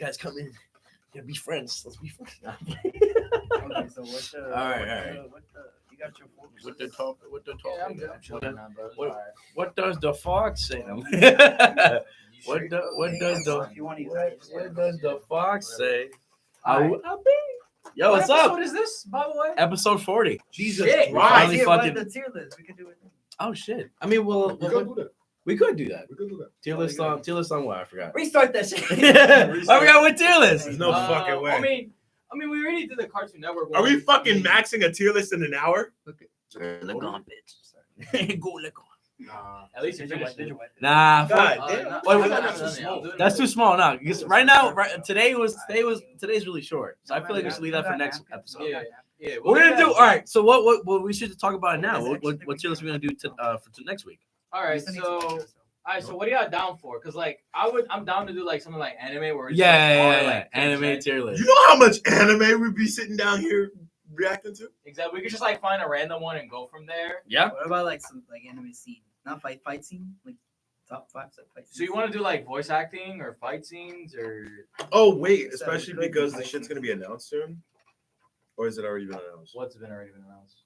guys come in. Yeah, be friends. Let's be friends. Okay, so what's the? All right. What the? You got your focus. What the talk? What the talk? Yeah, I'm chilling now, bro. What does the fox say? What does If you want to use that, just what does the fox say? Alright. Yo, what's what up? episode is this, by the way? Episode 40. Jesus Shit. Christ. Finally yeah, fucking- the tier list. We could do it. Oh shit. I mean, well, We could do that. we could do that. We could do that. Tier list on what? I forgot. Restart that shit. I forgot what tier list. There's no fucking way. I mean, we already did the Cartoon Network. Are one. we fucking maxing a tier list in an hour? Look on, bitch. Go look on. Nah. At least you Did you finished wipe? Did it. you wipe? Nah, God fuck. damn. No, Wait, I wait, haven't that's done too it. small. I'll do it that's too next small now. Because right now, today's really short. So I feel like we should leave that for next episode. Yeah. Yeah, We're gonna do that. all right. So what we should talk about it now? What tier list are we gonna do for next week? All right, We still need so to- all right, so what are y'all down for? Cause like I'm down to do like something like anime where it's Yeah, like, anime content. tier list. You know how much anime we'd be sitting down here reacting to? Exactly. We could just like find a random one and go from there. Yeah. What about like some like anime scene? Not fight scene. Like top 5 fight. So you want to do like voice acting or fight scenes or? Oh wait, Yes, especially that would be because the nice. shit's gonna be announced soon, or has it already been announced? What's already been announced?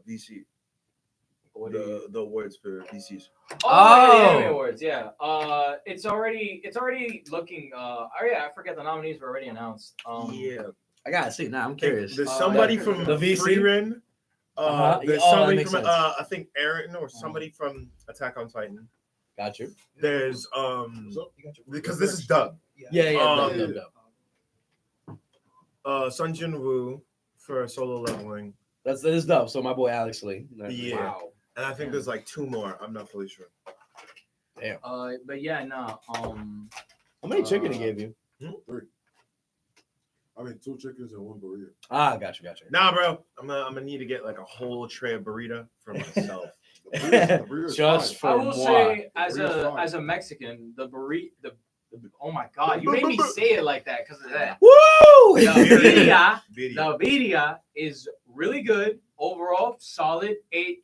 VC, What do you- the awards for VCs. Oh, the Oh. Anime Awards, yeah. It's already looking. Oh yeah, I forget the nominees were already announced. Yeah, I gotta see. Now I'm curious. there's somebody yeah. from The VC? Frieren. Uh-huh. There's Oh, that somebody makes from sense. I think Aaron or somebody from Attack on Titan. Got you. There's So, because this is dub. Yeah. Um, Dub. Sun Jin Woo for solo leveling, That is dub. So my boy Alex Lee. Yeah. Wow. and I think there's like 2 more. I'm not fully sure. But yeah, no. How many chicken he gave you? 3. I mean, 2 chickens and 1 burrito. Ah, got you. Nah, bro, I'm gonna need to get like a whole tray of burrito for myself. The burrito is Just fire. I for will moi. say, as Burrito's fire. a Mexican, the burrito. Oh my God, you made me say it like that because of that. Woo! The birria, Video. the birria is really good overall. Solid 8,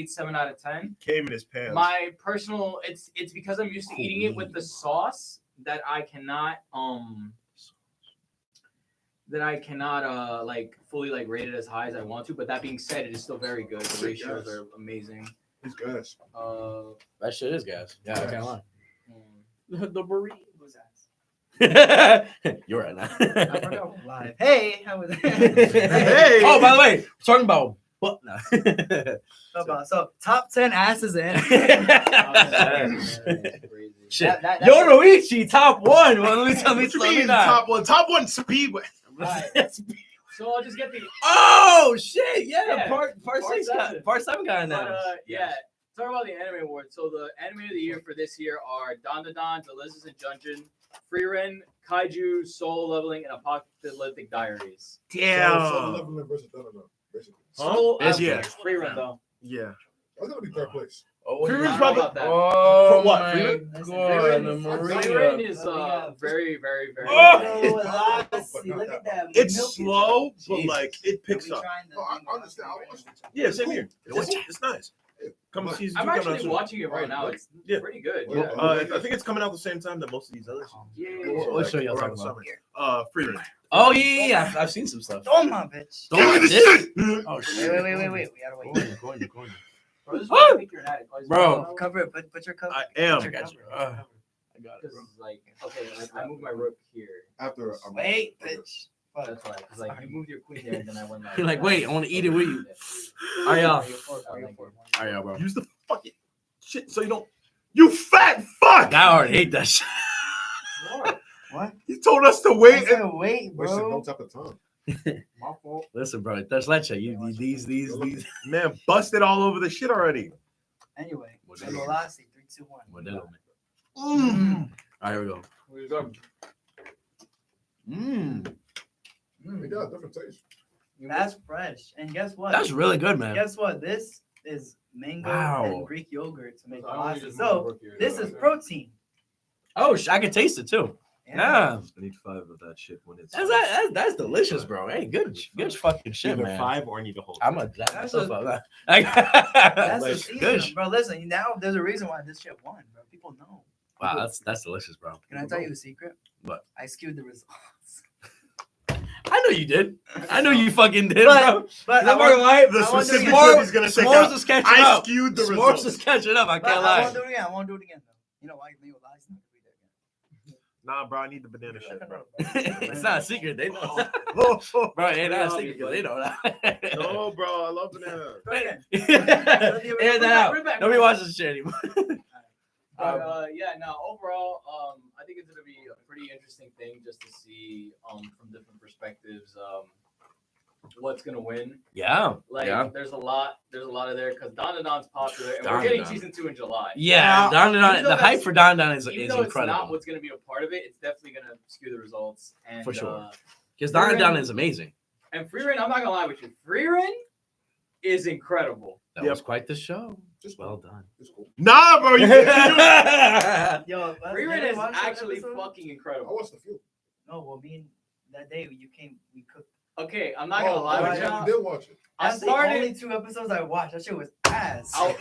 7 out of 10. Came in his pants. My personal, it's because I'm used to eating it with the sauce that I cannot like fully like rate it as high as I want to. But that being said, it is still very good. The ratios are amazing. These guys. That shit is gas. Yeah, I can't lie. The burrito. Who's that? You're right now. I forgot live. Hey, how was Hey. Oh, by the way, we're talking about butt now. So top 10 asses in. Shit. That- Yoruichi, top 1. Well, let me What you slow me mean down. top one speedway? So I'll just get the Oh shit! Yeah, Yeah, part part 6 seven. part 7 got But, announced. yeah. Talk about the anime awards. So the anime of the year for this year are Don Delicious in Dungeon, Frieren, Kaiju, Soul Leveling, and Apocalyptic Diaries. So Damn. leveling versus Dunno, basically. Soul, Yeah. Frieren though. Yeah. That's gonna be 3rd place. Oh, Frieren I is don't know probably. about that. Oh For what, my Frieren? God, Frieren Maria. is very, very, very. Oh! Look at that. It's Milk slow, but Jesus. like it picks Are we up. trying the No, I thing with understand. us? I watched it. Yeah, same Cool. here. It's nice. Come on, season 2 I'm coming out actually soon. watching it right now. It's Yeah. pretty good. Well, Yeah. I think it's coming out the same time that most of these others. Yeah. So, What show y'all around talking the about? summer. Frieren. Oh yeah. I've seen some stuff. Toma, bitch. Don't like this. Oh Wait, shit. wait. We gotta wait. Going. Bro, this is why I think you're an addict. Bro. Cover it. Put your cover. I am. Put your got you. cover. I got it, Because bro. like, okay, like I moved my rook here. After Wait, bitch. That's why. Because like you moved your queen there, and then I went like. You're like, wait, I want to eat it with you. All right, y'all. All right, y'all, bro. Use the fucking shit so you don't. You fat fuck! I already hate that shit. What? He told us to I wait. said wait, wasted no bro. type of time. My fault. Listen, bro, that's leche. These. Man, busted all over the shit already. Anyway, What so is it? velocity 3, 2, 1. Modelo, Mm. man. All right, here we go. We go. They got a different taste. That's fresh. And guess what? That's really good, man. Guess what? This is mango Wow. and Greek yogurt to make I don't pasta. use So rook here. this is protein. Oh, I can taste it too. Yeah, I need 5 of that shit when it's. that's delicious, bro. Hey, good fucking shit, Either man. 5 or I need to hold. I'm gonna jack That's myself a- up. That's Like, the season, good. bro. Listen, now there's a reason why this shit won, bro. People know. Wow, that's delicious, bro. Can I tell you a secret? What? I skewed the results. I know you did. I know you fucking did, But- bro. But I'm not gonna lie. The I won't do it specifics again. that he's gonna take S'mores out. is catching I up. skewed the S'mores results. is catching up. I But can't I lie. won't do it again. I won't do it again though. You know why? You lie. It's not gonna be there again. Nah, bro, I need the banana shit, bro. It's not a secret. They know. Oh, Bro, it ain't not a secret because they know that. no, bro, I love banana. Air that out. Bring it back. Nobody watches this shit anymore. Yeah, no, overall, I think it's gonna be a pretty interesting thing just to see from different perspectives what's gonna win. Yeah. Like Yeah. there's a lot of there because Don Don's popular and Don we're getting Don. season 2 in July. Yeah. Now, Don even though the hype that's- for Don is Even though it's not incredible. what's gonna be a part of it, it's definitely gonna skew the results. And For sure. Because Don Frieren- is amazing. And Frieren, I'm not gonna lie with you, Frieren is incredible. That Yep. was quite the show. Just Well done. It's cool. Nah, bro, you can't Yo, Frieren did you is watch that actually episode? fucking I incredible. watched the few. No, well, me and that day you came, we cooked. Okay, I'm not gonna lie with yeah. you. You did watch it. I That's the started. only 2 episodes I watched. That shit was ass. I'll-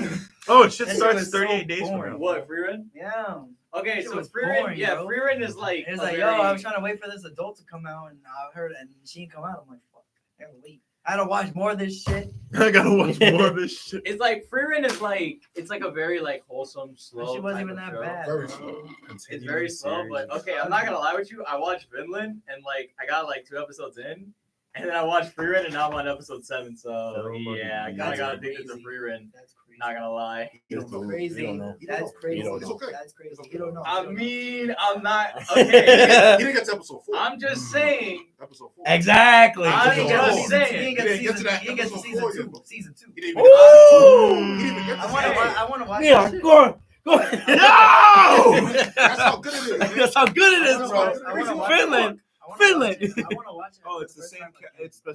Oh, shit That shit starts was so 38 days from boring. now. What, Frieren? Yeah. Okay, Shit so was Frieren, boring, yeah, bro. Frieren is like. It's a like, very- yo, I was trying to wait for this adult to come out, and I heard, and she didn't come out. I'm like, fuck, I gotta wait. I had to watch more of this shit. I gotta watch more of this shit. It's like Frieren is like it's like a very like wholesome, slow. She wasn't type even of that show. bad. Very bro. slow. It's very slow, but okay, I'm not gonna lie with you. I watched Vinland and like I got like 2 episodes in, and then I watched Frieren and now I'm on episode 7. So Oh, yeah, I kind That's of got addicted to crazy. Frieren. That's crazy. Not gonna lie. You It's don't know. crazy. Crazy. You don't know. That's crazy. You don't know. It's okay. That's crazy. You don't know. I You don't know. mean, I'm not okay. He didn't get to episode 4. I'm just saying. Episode 4. Exactly. I He was didn't get to just season- saying. He didn't get He to didn't get to season. that He didn't get to episode season 4 2. yet. Season 2. He didn't even Ooh. He didn't even get I to want to. season I want to watch. Yeah, that shit. go on. Go on. No! That's how good it is. That's how good it is, I bro. wanna watch it. Finland. I wanna Finland. watch it. I want to watch it. Oh, for it's the first same. time again. It's the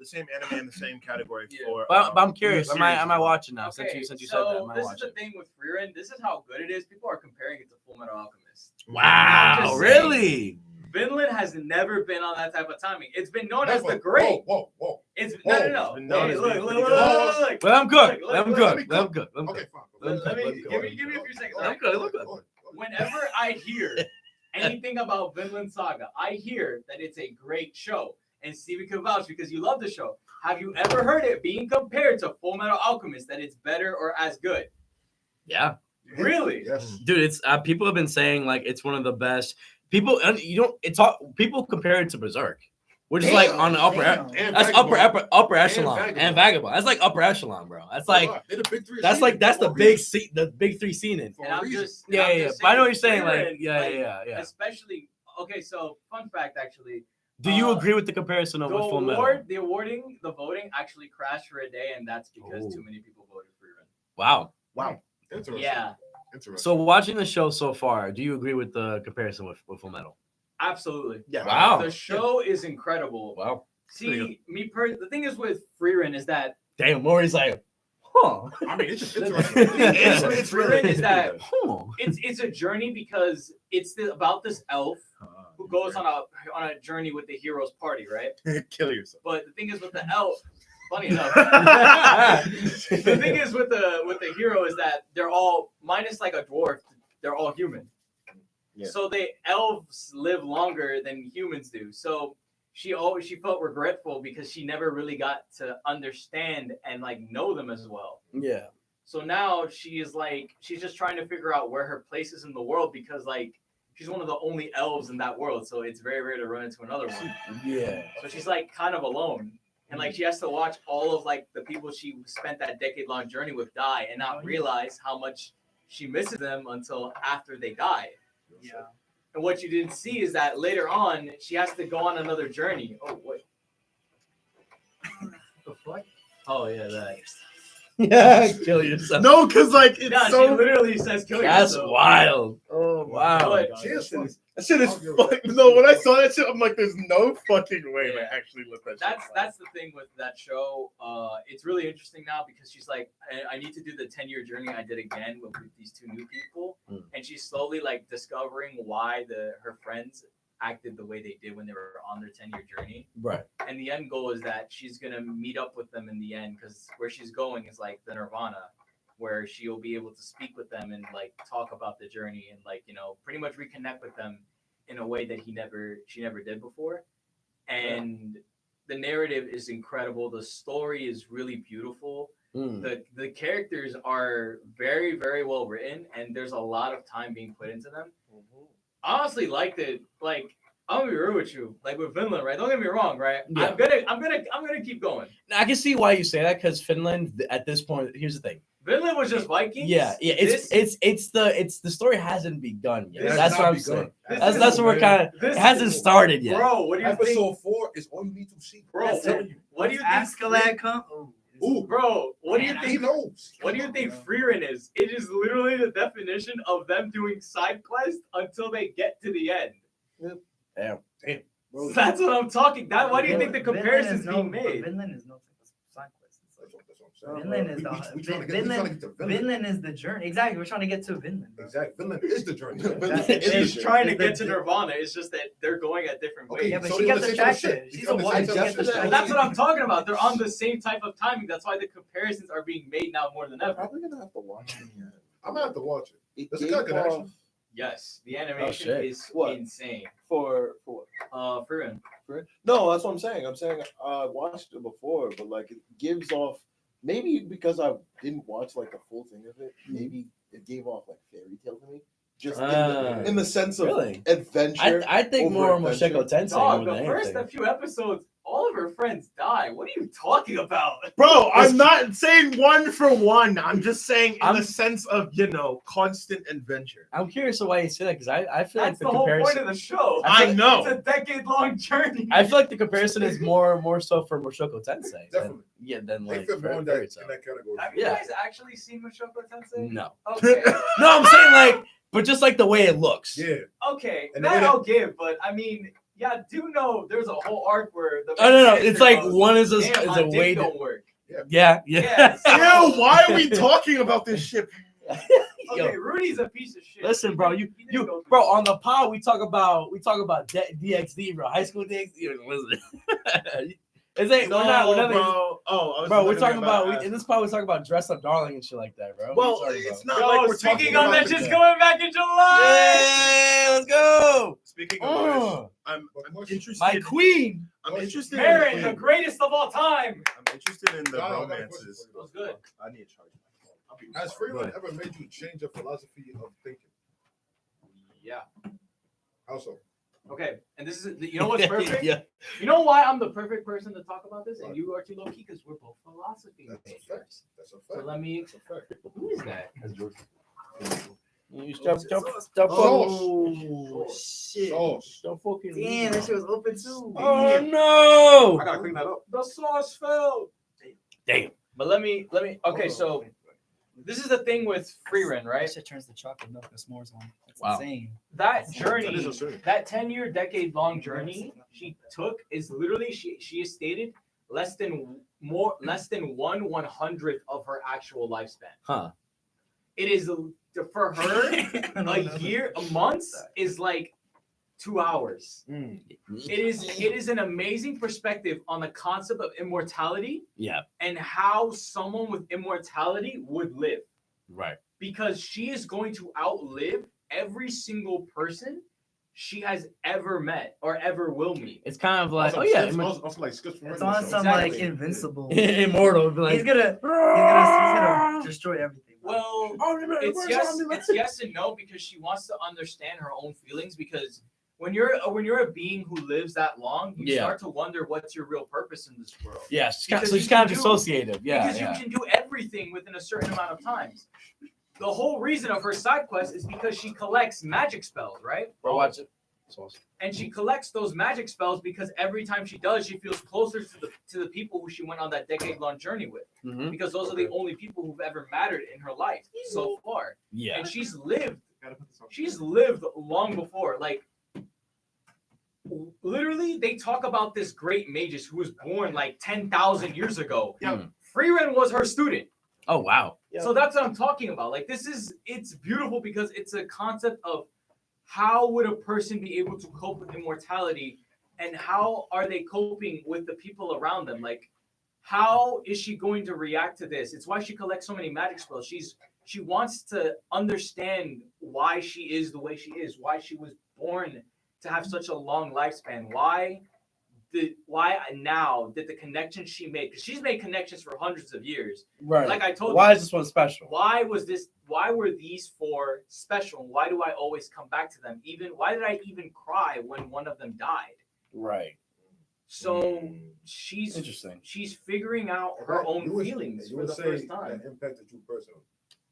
same anime in the same category Yeah. for. But I'm curious. new Am I series. watching now? Okay, Since you so said that, am I this is watching? the thing with Frieren. This is how good it is. People are comparing it to Full Metal Alchemist. Wow, I'm just really? Vinland has never been on that type of timing. It's been known as Never. the great. Whoa, whoa, It's Whoa. no. It's been known Hey, as look, being look, pretty look, good. look, look. Let him cook. Look, Let him look, cook. let me Let him cook. cook. Let him whoa. Okay, cook. fine. Let me Let him give me cook. a few seconds. Let him cook. Let him cook. Go ahead. Whenever I hear anything about Vinland Saga, I hear that it's a great show. And Steven can vouch because you love the show. Have you ever heard it being compared to Full Metal Alchemist that it's better or as good? Yeah, Really? Yes. dude. It's people have been saying like it's one of the best. People, and you don't. It's all people compare it to Berserk, which is like on the upper. Damn. And That's Vagabond. upper echelon Vagabond. and Vagabond. That's like upper echelon, bro. That's like They're the big 3. that's like that's the big the big 3 scene in. For And a I'm reason. just Yeah, I'm yeah, yeah. just But I know what you're saying, saying. Like, Frieren, yeah. Especially okay. So fun fact, actually, Do you Uh, agree with the comparison of the with Full Metal? the voting actually crashed for a day, and that's because Oh. too many people voted for Frieren. Wow. Wow. Interesting. Yeah, Interesting. So watching the show so far, do you agree with the comparison with Full Metal? absolutely. Yeah. Wow. The show is incredible. Wow. See, the thing is with Frieren is that Damn, Maury's like, huh. I mean, it's just interesting. it's Frieren is that Huh. it's a journey because it's about this elf who goes on a journey with the hero's party, right? Kill yourself. But the thing is with the elf, funny enough, the thing is with the hero is that they're all minus like a dwarf, they're all human. Yeah. So elves live longer than humans do. So she felt regretful because she never really got to understand and like know them as well. Yeah. So now she's just trying to figure out where her place is in the world because like she's one of the only elves in that world. So it's very rare to run into another one. Yeah. So she's like kind of alone. And like she has to watch all of like the people she spent that decade-long journey with die and not realize how much she misses them until after they die. Yeah. And what you didn't see is that later on she has to go on another journey. Oh wait. The fuck? Oh yeah, that. Yeah. Kill yourself. No, because like it's Yeah, she so. literally says kill That's yourself. wild. Oh wow. But- She is funny. That shit is I'll give her fuck. that. No, when I saw that shit, I'm like, there's no fucking way Yeah. to actually let that shit. That's the thing with that show. It's really interesting now because she's like, I need to do the 10-year journey I did again with these 2 new people, and she's slowly like discovering why her friends acted the way they did when they were on their 10-year journey. Right. And the end goal is that she's gonna meet up with them in the end because where she's going is like the Nirvana, where she'll be able to speak with them and like talk about the journey and like pretty much reconnect with them in a way that she never did before. And the narrative is incredible. The story is really beautiful. The characters are very, very well written, and there's a lot of time being put into them. I honestly liked it. Like, I'm gonna be real with you. Like with Finland, right? Don't get me wrong, right? Yeah. I'm gonna keep going. I can see why you say that because Finland at this point. Here's the thing. Finland was just Vikings. Yeah. It's the story hasn't begun yet. This That's has what not I'm begun. saying. That's what we're kind of. It hasn't started yet. Bro, what do you think? Episode 4 is all you need to see. Bro, I'm telling you. what do you think? Askeladd come? Ooh, Bro, what do you Man, he think? knows. What do you think Frieren is? It is literally the definition of them doing side quests until they get to the end. Damn. Bro, That's what I'm talking. Why do you think the Vinland comparison's is no- being made? Vinland is no type of side quest. It's like- that's what I'm saying. Vinland is We the trying to get to Vinland. Vinland is the journey. Exactly, we're trying to get to Vinland. Exactly. Vinland is the journey. That's- It's trying to It's the- get to Nirvana. It's just that they're going at different ways. Okay, Yeah, but so she they're got on the same type of distracted. shit. She's They're a on the woman. same She type got of shit. distracted. And that's what I'm talking about. They're on the same type of timing. That's why the comparisons are being made now more than I'm ever. probably gonna have to watch it again. I'm gonna have to watch it. It There's a gave good connection. off Yes, the animation shit. is What? insane. for what? Frieren. No, that's what I'm saying. I'm saying I watched it before, but like it gives off. Maybe because I didn't watch like the full thing of it, maybe it gave off like fairy tale to me. Just in the sense of Really? adventure. I think over more adventure. Mosheko Tensei. Dog, more the than first anything. few episodes, all of her friends die. What are you talking about? Bro, I'm not saying one for one. I'm just saying in I'm- the sense of, constant adventure. I'm curious of why you say that because I feel That's like the the whole point comparison. of the show. I know. It's a decade-long journey. I feel like the comparison is more so for Moshoko Tensei. Definitely. Than They like fit more in fairy that tale. category. Have you Yeah. guys actually seen Mushoku Tensei? No, Okay. no, I'm saying like, but just like the way it looks. Yeah. Okay. And the way That that- I'll give, but I mean, yeah, I do know there's a whole arc where the Oh no, main it's like character goes, one is "Damn, my a dick way. don't work. Yeah. Yes. Ew, why are we talking about this shit? Yo, Okay, Rudy's a piece of shit. listen, bro, He didn't go through bro, shit. on the pod we talk about DXD, bro, high school DXD. Listen, it's ain't we're not bro. Oh, I was bro. We're literally talking about to ask. in this pod. We're talking about Dress Up Darling and shit like that, bro. Well, What are you talking it's about? not Yo, like we're speaking talking on about that the shit's game. coming back in July. Yay, let's go. Speaking of which, Oh, I'm interested. my queen. I'm interested. Marin, in the greatest of all time. I'm interested in the Nah, I got a romances. question That was good. I need to charge my phone. Has Frieren ever made you change your philosophy of thinking? Yeah. How so? Okay. And this is, you know what's perfect? Yeah. You know why I'm the perfect person to talk about this, and you are too low key because we're both philosophy That's a majors. fact. That's a So fact. let me. That's a fact. Who is that? You stop Oh shit! Sauce. fucking. Damn, that shit was open too. Oh no! I gotta clean that up. The sauce fell. Damn. But let me. Okay, so this is the thing with Frieren, right? That shit turns the chocolate milk to s'mores on. That's Wow. insane. That That is journey, insane. that 10-year, decade-long journey she took is literally she has stated less than 1/100th of her actual lifespan. Huh. It is for her a year, a month is like 2 hours. It is an amazing perspective on the concept of immortality Yeah. and how someone with immortality would live. Right. Because she is going to outlive every single person she has ever met or ever will meet. It's kind of like, Also, oh yeah, also like skits from It's Random on Show. some Exactly. like invincible. immortal. Be like, He's gonna destroy everything. Well, it's yes and no because she wants to understand her own feelings because when you're a being who lives that long, you Yeah. start to wonder what's your real purpose in this world. yeah, she's kind, because so you she's kind of can do- dissociative. Yeah, Because yeah. you can do everything within a certain amount of times. The whole reason of her side quest is because she collects magic spells, right? Bro, watch it. It's awesome. And she collects those magic spells because every time she does, she feels closer to the people who she went on that decade-long journey with. Mhm. Because those are the only people who've ever mattered in her life so far. Yeah. And she's lived long before. Like literally, they talk about this great magus who was born like 10,000 years ago. Yeah. Frieren was her student. Oh wow. So that's what I'm talking about. Like it's beautiful because it's a concept of how would a person be able to cope with immortality and how are they coping with the people around them? Like how is she going to react to this? It's why she collects so many magic spells. She wants to understand why she is the way she is, why she was born to have such a long lifespan. Why now did the connections she made? Because she's made connections for hundreds of years. Right. Like I told Why you, is this one special? why were these four special? Why do I always come back to them? Why did I even cry when one of them died? Right. So she's Interesting. she's figuring out her own feelings for the first time. That impacted you personally.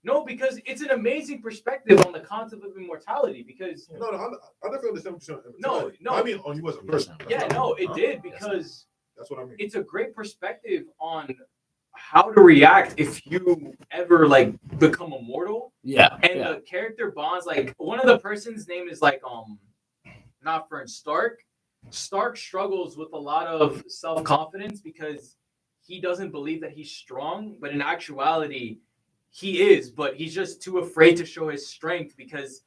No, because it's an amazing perspective on the concept of immortality. Because No, I definitely understand what you're saying. No. I mean on you as a person. yeah, no, it did because That's what I mean. it's a great perspective on how to react if you ever like become immortal. Yeah. And the character bonds, like one of the person's name is like not Fern, Stark. Stark struggles with a lot of self-confidence because he doesn't believe that he's strong, but in actuality he is, but he's just too afraid to show his strength because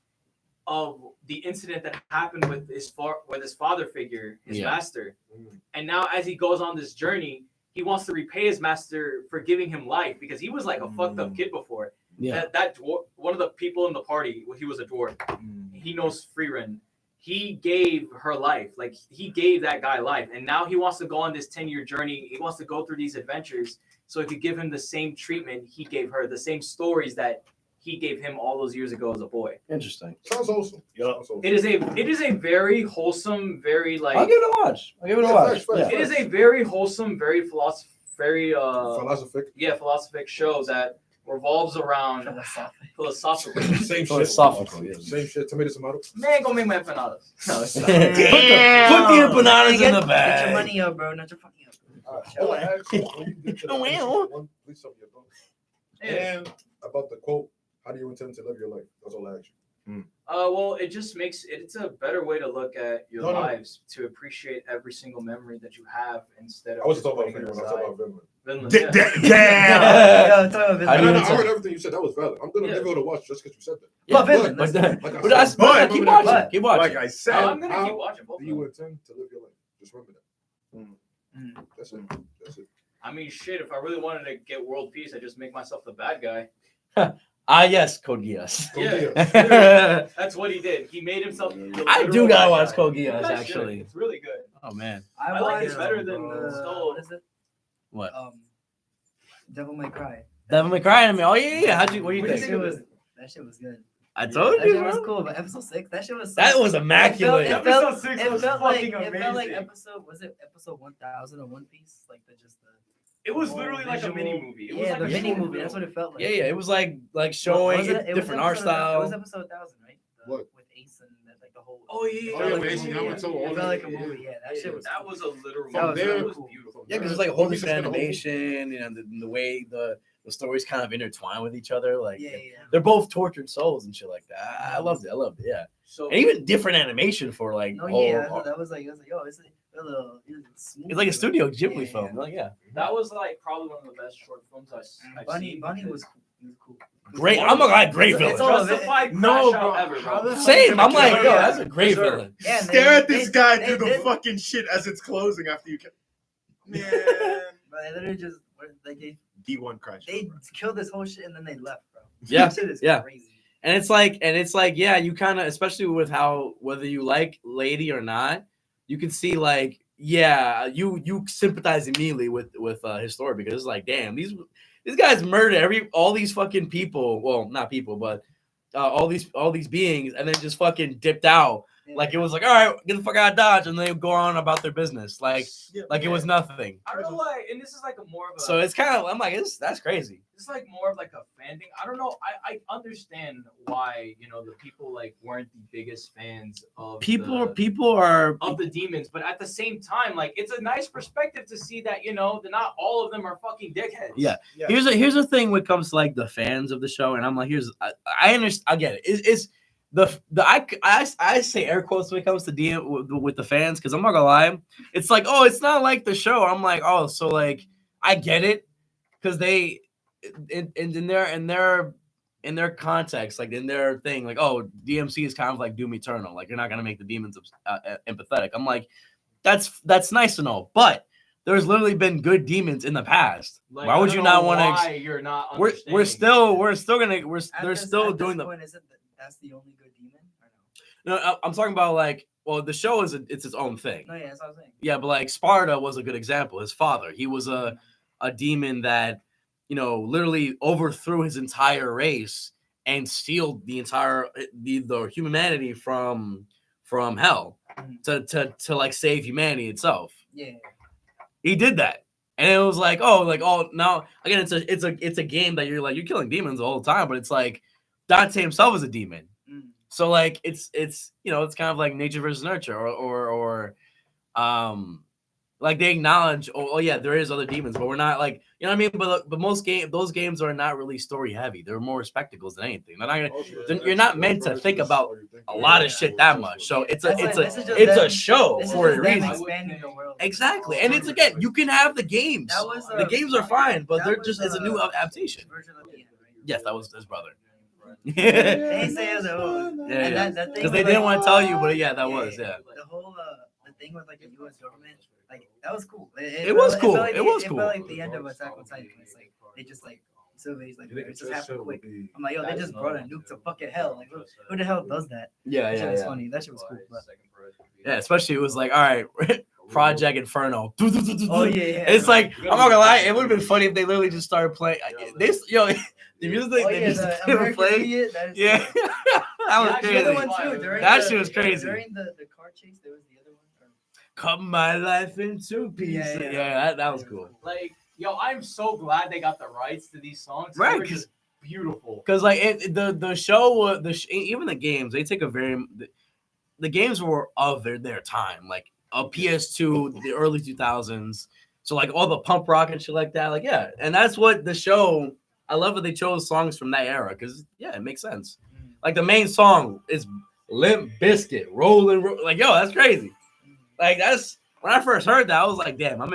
of the incident that happened with his father figure, his master. And now as he goes on this journey, he wants to repay his master for giving him life because he was like a fucked up kid before. Yeah. That dwarf, one of the people in the party, he was a dwarf. He knows Frieren. He gave her life. Like he gave that guy life. And now he wants to go on this 10-year journey. He wants to go through these adventures so it could give him the same treatment he gave her, the same stories that he gave him all those years ago as a boy. Interesting. Sounds wholesome. Yeah. It is a very wholesome, very like I'll give it a watch. Facts. Yeah. it is a very wholesome, very Philosophic. philosophic show that revolves around philosophical. Same shit. Philosophical, yeah. Same shit. Tomato, tomato. Man, go make my empanadas. No, it's not. Put the empanadas in the Get bag. your money up, bro. Not your money up. I want to ask you, when you get to the Well. one, please tell me your thoughts. Yeah. And about the quote, how do you intend to live your life? That's all I ask you. Well, it just makes it's a better way to look at your No. lives, to appreciate every single memory that you have instead of I wasn't just talking about putting it Finland. I was talking aside. about Finland. Finland, yeah. Damn. Yo, talk about I I, do business. it I heard everything you said. That was valid. I'm gonna Yeah. give it a watch just because you said that. Yeah, But Finland, but that's- Like I but that's said, but keep watching. But- Keep watching. Like I said, I'm gonna how keep watching both do of you them. intend to live your life? Just remember that. That's it. That's it. I mean, shit. If I really wanted to get world peace, I just make myself the bad guy. Yes, Code Geass. Go Yeah. Geass. I That's what he did. He made himself. The do literal gotta bad watch guy. Code You Geass, guys should. actually. It's really good. Oh man. I like it watched, better than what is it? What? Devil May Cry. Devil May Cry anime. Oh yeah. What do you What do you think? think of it? That shit was good. I told That you, shit was bro. cool, but episode 6, that shit was so That was immaculate. It felt- Episode 6 was like fucking episode amazing. episode 1000 of One Piece? Like just the It was whole literally like a visual- mini movie. It was yeah, like the a mini short movie. film. That's what it felt like. Yeah. It was like showing Was it was different art episode- It style. was episode 1000, right? What? With Ace and like the whole. Oh yeah. Oh, yeah, like with a Ace and movie, Yamato, yeah. all It felt that, like a yeah. movie. Yeah, that shit was. That was a literal That movie. was That was cool. beautiful. Yeah, because it's like a whole One Piece different is kinda animation, you know, the way the stories kind of intertwine with each other. Like Yeah, yeah. they're both tortured souls and shit like that. I loved it. I loved it. Yeah, So and even different animation for like. No, whole- yeah, that was like, yo, it's smooth. It's like a Studio Ghibli Yeah, film. yeah. Like, yeah, that was like probably one of the best short films I've Bunny seen. was cool. He was cool. great. I'm a guy. Great It's villain. all- Justified No, crash bro. out ever, How bro. the fuck Same. I'm like, yo, Yeah. that's a great Sure. villain. Yeah, and Stare at they- this guy they do the did- fucking shit as it's closing after you. Man, But they literally just like D1 crash. they killed this whole shit and then they left, bro. Yeah, That shit is yeah. crazy. And it's like, yeah, you kind of, especially with how whether you like Lady or not, you can see like, yeah, you sympathize immediately with his story because it's like, damn, these guys murdered all these fucking people. Well, not people, but all these beings, and then just fucking dipped out. Yeah. Like it was like, all right, get the fuck out of Dodge, and they go on about their business, like it was nothing. I don't know why, and this is like a more of a. So it's kind of, I'm like, that's crazy. It's like more of like a fan thing. I don't know. I understand why the people like weren't the biggest fans of People the, are of the demons, but at the same time, like it's a nice perspective to see that that not all of them are fucking dickheads. Yeah. Yeah. Here's the thing when it comes to like the fans of the show, and I'm like, I understand, I get it. It's I say air quotes when it comes to DM with the fans, because I'm not gonna lie, it's like, oh, it's not like the show. I'm like, oh, so like I get it, because they in their context, like in their thing, like, oh, DMC is kind of like Doom Eternal, like you're not gonna make the demons empathetic. I'm like, that's nice to know, but there's literally been good demons in the past. Like, Why I would don't you know not want why to? you're not We're understanding still gonna they're At still this doing the. point, that's the only good demon? Or no? No, I'm talking about like. Well, the show it's its own thing. No, yeah, that's what I'm saying. Yeah, but like Sparta was a good example. His father, he was a demon that, literally overthrew his entire race and steal the entire the humanity from hell to like save humanity itself. Yeah. He did that. And it was like, now again, it's a game that you're killing demons all the time, but it's like Dante himself is a demon. Mm. So like it's it's kind of like nature versus nurture or like they acknowledge, oh yeah, there is other demons, but we're not like, what I mean? But those games are not really story heavy. They're more spectacles than anything. They're not gonna, you're not meant to think about a lot of shit that much. So it's a show for a reason. Expanding the world. Exactly. And it's again, you can have the games. That was, The games are fine, but that they're was, just it's a new adaptation. Version of the end, right? Yes, that was his brother. They ain't say it was a whole. Yeah, And yeah. that thing Because they with, didn't like, want to tell you, but yeah, that was. the whole the thing with like the U.S. government, like that was cool. It was cool. It was It cool. felt like the end of Attack on Titan. It's like they just like surveys like it just happened quick. I'm like, yo, they just brought a nuke to fucking hell. Like who the hell does that? Yeah, That shit was yeah. funny. That shit was cool. But Yeah, especially it was like, all right, Project Inferno. oh yeah, It's like, I'm not gonna lie, it would have been funny if they literally just started playing this. The music oh, they yeah, just the they were American playing. Idiot, that is Yeah, cool. that was Yeah, The other crazy. one too. During That the, shit was crazy. During the car chase, there was the other one. Cut my life into pieces. Yeah, Yeah, that was cool. Like, yo, I'm so glad they got the rights to these songs. Right, They were 'cause- just beautiful. Because like the show, even the games, they take a very the games were of their time, like a PS2, the early 2000s. So like all the pump rock and shit like that, like yeah, and that's what the show. I love that they chose songs from that era because yeah, it makes sense. Like the main song is Limp Bizkit, Rolling, like yo, that's crazy. Like that's when I first heard that, I was like, damn, I'm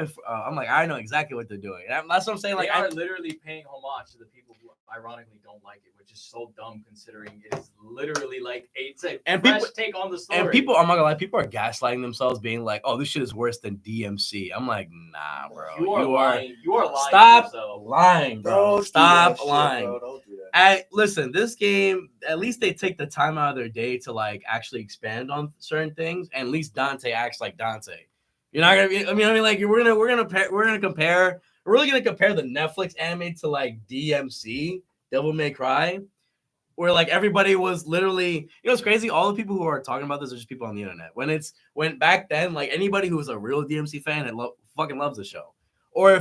like, I know exactly what they're doing. And that's what I'm saying. They Like, are literally paying homage to the people who ironically don't like it, which is so dumb considering it is literally like it's a And fresh people- take on the story. and people, I'm not gonna lie, people are gaslighting themselves, being like, oh, this shit is worse than DMC. I'm like, nah, bro. you are lying. You are lying. to Stop yourself. lying, bro. Don't do Stop that shit, lying. bro. Don't do that. Listen, this game, at least they take the time out of their day to like actually expand on certain things, and at least Dante acts like Dante. You're not gonna be. I mean, like we're gonna compare. We're really gonna compare the Netflix anime to like DMC, Devil May Cry, where like everybody was literally. It's crazy. All the people who are talking about this are just people on the internet. When back then, like anybody who was a real DMC fan fucking loves the show. Or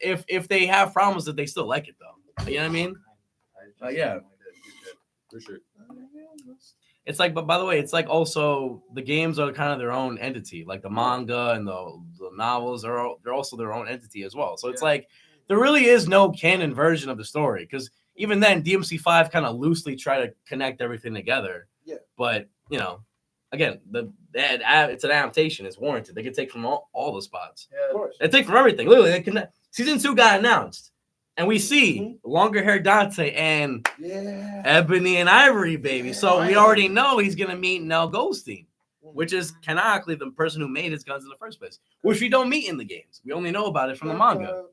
if they have problems that they still like it though. You know what I mean? Yeah. For sure. It's like, but by the way, it's like also the games are kind of their own entity. Like the manga and the novels they're also their own entity as well. So it's like there really is no canon version of the story because even then DMC5 kind of loosely try to connect everything together. Yeah. But again, it's an adaptation. It's warranted. They can take from all the spots. Of course. They take from everything. Literally, they connect. Season 2 got announced. And we see longer hair Dante and Yeah. Ebony and Ivory, baby. So we already know he's gonna meet Nell Goldstein, which is canonically the person who made his guns in the first place, which we don't meet in the games. We only know about it from the manga,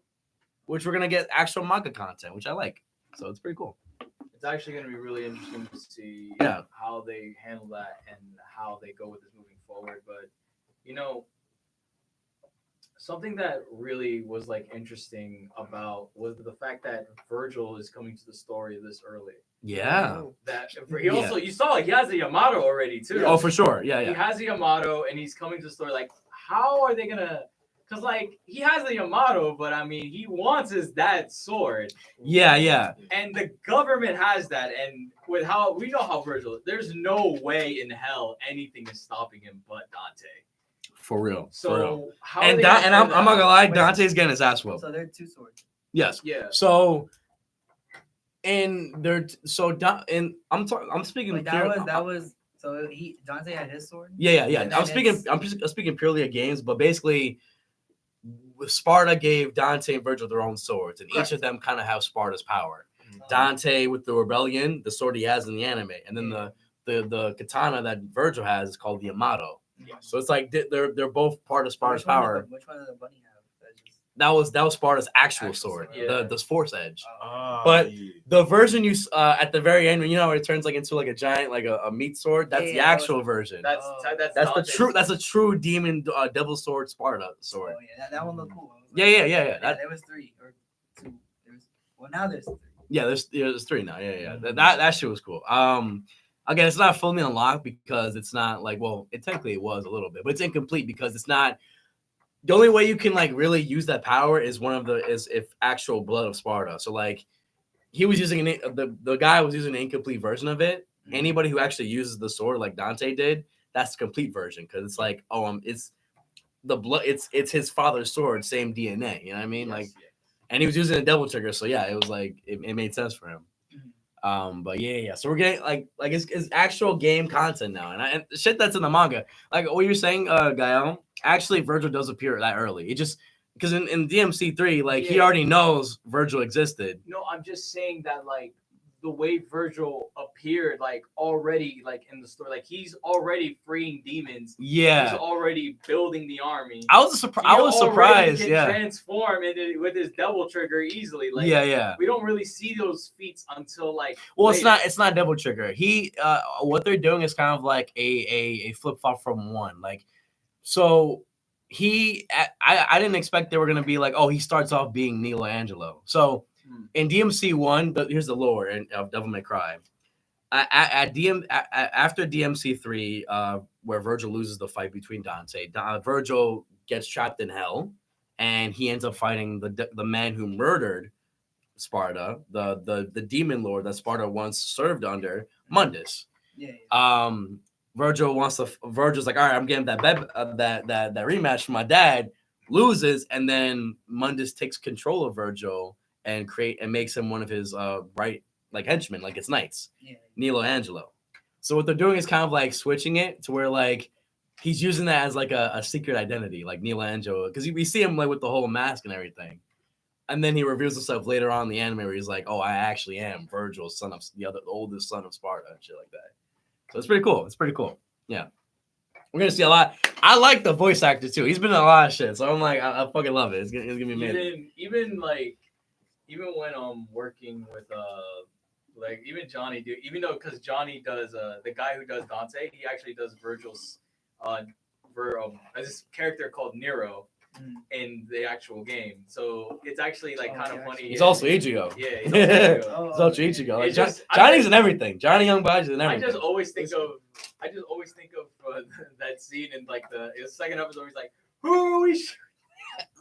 which we're gonna get actual manga content, which I like. So it's pretty cool. It's actually going to be really interesting to see Yeah. how they handle that and how they go with this moving forward. But something that really was like interesting about was the fact that Virgil is coming to the story this early. Yeah. That he also you saw like he has a Yamato already too. Oh, for sure. Yeah, He yeah. has a Yamato and he's coming to the story. Like, how are they gonna? Because like he has a Yamato, but I mean he wants his dad's sword, Yeah, yeah. and the government has that. And with how we know how Virgil, there's no way in hell anything is stopping him but Dante. For real. So For real. how? And I'm not gonna lie, Dante's getting his ass whooped. So there are two swords. Yes. Yeah. So and I'm speaking Like that was so Dante had his sword. Yeah. And I'm then speaking purely of games, but basically Sparta gave Dante and Virgil their own swords, and each of them kind of have Sparta's power. Dante with the rebellion, the sword he has in the anime, and then the katana that Virgil has is called the Yamato. Yeah. So it's like they're both part of Sparta's power. Which one does the bunny have? that was Sparta's actual sword, Yeah. the Force Edge. Ah, But yeah. the version you at the very end, when you know it turns like into like a giant like a meat sword, that's the Yeah, that was- actual version. That's That's Dante's. that's a true demon devil sword Sparta sword. Oh yeah, that one looked cool. I was Yeah. Yeah, That, there was 3 or 2. Now there's 3. yeah, there's 3 now. Yeah. That shit was cool. Again, it's not fully unlocked because it's not like, well, it technically it was a little bit, but it's incomplete because it's not. The only way you can like really use that power is if actual blood of Sparta. So like he was using the guy was using an incomplete version of it. Anybody who actually uses the sword like Dante did, that's the complete version because it's like it's the blood. It's his father's sword, same DNA. You know what I mean? Like, and he was using a double trigger, so yeah, it was like it made sense for him. But yeah. So we're getting like it's actual game content now, and shit that's in the manga. Like what you're saying, Gael. Actually, Virgil does appear that early. It just because in DMC 3, like he already knows Virgil existed. No, I'm just saying that like the way Virgil appeared, like already like in the story, like he's already freeing demons. Yeah, He's already building the army. I was surprised. Can Yeah, transform with his double trigger easily. Like yeah. we don't really see those feats until like. Well, later. it's not double trigger. He what they're doing is kind of like a flip flop from one. Like so I didn't expect they were gonna be like, oh, he starts off being Nilo Angelo. So in DMC 1, here's the lore of Devil May Cry. After DMC 3, where Virgil loses the fight between Dante, Virgil gets trapped in hell, and he ends up fighting the man who murdered Sparta, the demon lord that Sparta once served under, Mundus. Yeah. Virgil's like, all right, I'm getting that rematch from my dad, loses, and then Mundus takes control of Virgil and makes him one of his henchmen, like it's knights. Yeah. Nilo Angelo. So what they're doing is kind of like switching it to where like he's using that as like a secret identity, like Nilo Angelo, because we see him like with the whole mask and everything. And then he reveals himself later on in the anime where he's like, oh, I actually am Virgil, son of the oldest son of Sparta and shit like that. So it's pretty cool. Yeah. We're going to see a lot. I like the voice actor too. He's been in a lot of shit. So I'm like, I fucking love it. It's gonna be amazing. Even when I'm working with like even Johnny even though because Johnny does the guy who does Dante, he actually does Virgil's this character called Nero in the actual game. So it's actually like kind of funny. He's also Ichigo. Yeah, he's also Ichigo. He's also Ichigo. Like, Johnny's in everything. Johnny Young Budge in everything. I just always think of that scene in like the second episode. He's like, "Who are we shooting?"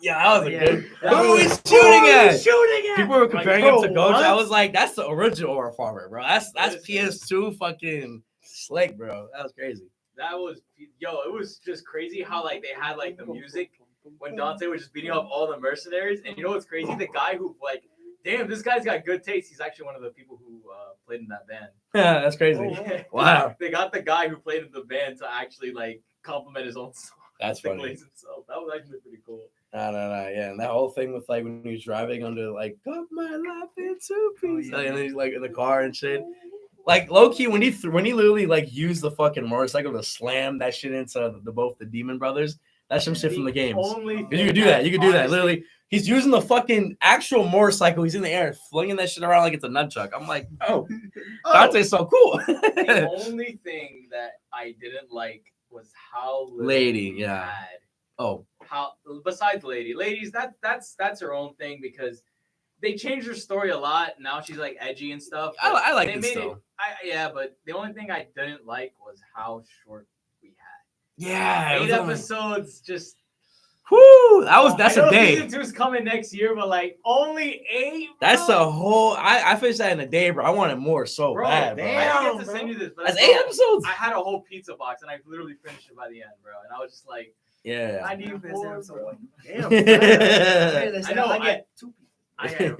Yeah, that was a good. Who are we shooting at? People were comparing him to Gojo. I was like, that's the original Aura Farmer, bro. That's PS2 fucking slick, bro. That was crazy. It was just crazy how like they had like the music when Dante was just beating up all the mercenaries. And you know what's crazy? The guy who like, damn, this guy's got good taste. He's actually one of the people who played in that band. Yeah, that's crazy. Wow. They got the guy who played in the band to actually like compliment his own song. That's funny. Himself. That was actually pretty cool. No, yeah, and that whole thing with like when he was driving under like cut my life into pieces, and then he's like in the car and shit. Like low key when he literally like used the fucking motorcycle to slam that shit into both the demon brothers. That's some shit from the games. You could do that. Literally, he's using the fucking actual motorcycle. He's in the air flinging that shit around like it's a nunchuck. I'm like, oh. Dante's so cool. The only thing that I didn't like was how Lady, he yeah. had. Oh, how besides ladies, that's her own thing because they changed her story a lot. Now she's like edgy and stuff. I like it still. But the only thing I didn't like was how short we had. Yeah, 8 episodes. Just whoo. That's a day. Season 2's coming next year, but like only 8. Bro? That's a whole. I finished that in a day, bro. I wanted more so bad, bro. I didn't get to send you this, but that's 8 episodes. I had a whole pizza box and I literally finished it by the end, bro. And I was just like, yeah, I need more, bro. Damn. I know. I get 2 pieces. I had a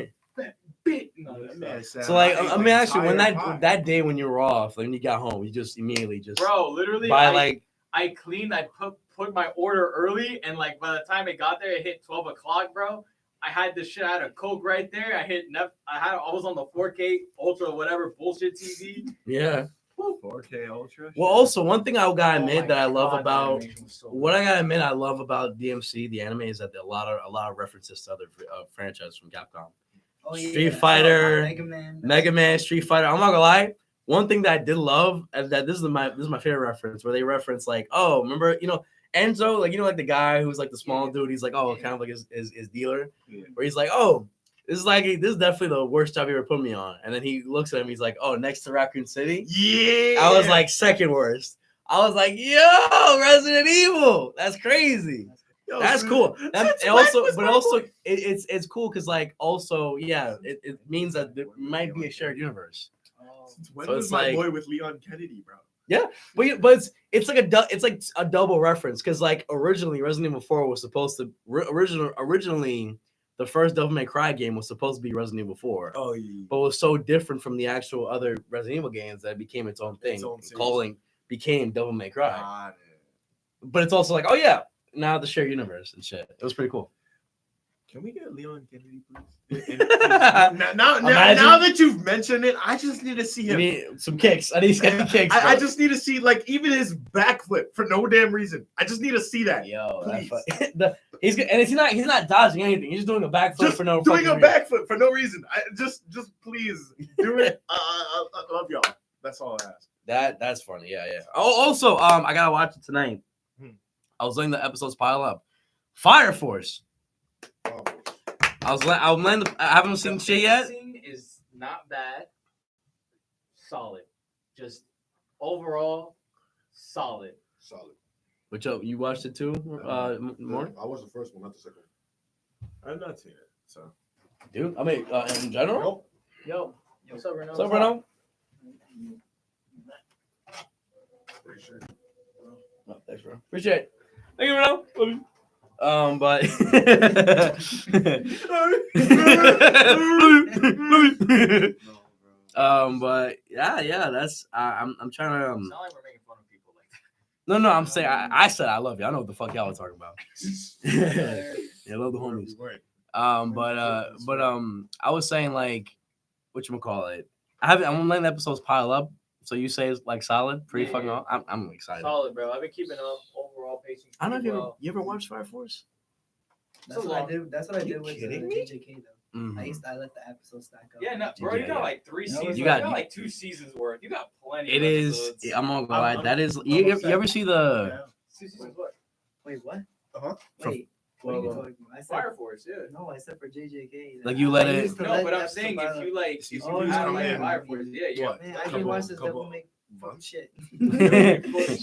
bit. So like, I mean, actually, when that day when you were off, when you got home, you just immediately just literally I cleaned. I put my order early, and like by the time it got there, it hit 12 o'clock, bro. I had this shit. I had a Coke right there. I was on the 4K Ultra whatever bullshit TV. Yeah. 4K Ultra. Well, also one thing I gotta admit my that I love God, that about animation was so what good. I gotta admit I love about DMC the anime is that there are a lot of references to other franchises from Capcom. Oh, Street Fighter, Mega Man, Street Fighter. I'm not gonna lie. One thing that I did love is that this is my favorite reference where they reference like, oh, remember, Enzo, like like the guy who's like the small dude. He's like, oh, kind of like his dealer. Yeah. Where he's like, oh, this is definitely the worst job you ever put me on. And then he looks at him. He's like, oh, next to Raccoon City. Yeah. I was like second worst. I was like, yo, Resident Evil. That's crazy. Yo, That's so- cool. so And it's also, Magnus, but my also, boy. it's cool because like also, yeah, it means that there might be a shared universe. When So was it's my like- boy with Leon Kennedy, bro? But it's like a double reference because like originally Resident Evil 4 was supposed to originally the first Devil May Cry game was supposed to be Resident Evil 4. Oh yeah. But it was so different from the actual other Resident Evil games that it became its own thing. Its own series. Became Devil May Cry. God. But it's also like, oh yeah, now the shared universe and shit. It was pretty cool. Can we get Leon Kennedy, please? now that you've mentioned it, I just need to see You him. need some kicks. I need some kicks. I bro. just need to see like even his backflip for no damn reason. I just need to see that. Yo, Please. he's not dodging anything. He's just doing a backflip Just for no doing a fucking reason. backflip for no reason. Just please do it. I love y'all. That's all I ask. That's funny. Yeah. Oh, also, I gotta watch it tonight. Hmm. I was letting the episodes pile up. Fire Force. Oh, I haven't seen shit yet. Pacing is not bad. Solid. Just overall solid. solid. But yo, you watched it too? More, I was the first one, not the second I've not seen it, so dude. I mean, in general. one. Yo, what's up, Renault? What's up, Bruno? Pretty sure. Oh, thanks, bro. Appreciate it. Thank you, Bruno. Love you. But but yeah, that's I'm trying to It's not like we're making fun of people like that. no, I'm saying I said I love you. I know what the fuck y'all are talking about. Yeah, I love the homies. Right. But I was saying like, whatchamacallit? I'm letting the episodes pile up. So you say it's like solid, pretty Yeah, fucking. yeah. I'm excited. Solid, bro. I've been keeping up overall pacing. I don't know if well. you ever watched Fire Force. That's what I did. That's what I You did with kidding me? JJK though. Mhm. I let the episode stack up. Yeah, no, bro, Yeah, you got yeah. like 3 You know, seasons. you You got- got like 2 seasons worth. You got plenty. It of is. episodes. I'm not gonna lie. I'm- That is. I'm You upset. ever see the? yeah. 2 seasons what? Wait, what? Uh-huh. Wait, what are you Well, talking about? I said Fire Force, yeah. no. I said for JJK. Like, you let I it- used to No, let but the I'm episode saying pile if up. you like, if you Oh, lose yeah, on like yeah. Fire Force, yeah. What? Man, I Couple- can watch this couple devil make fucking shit.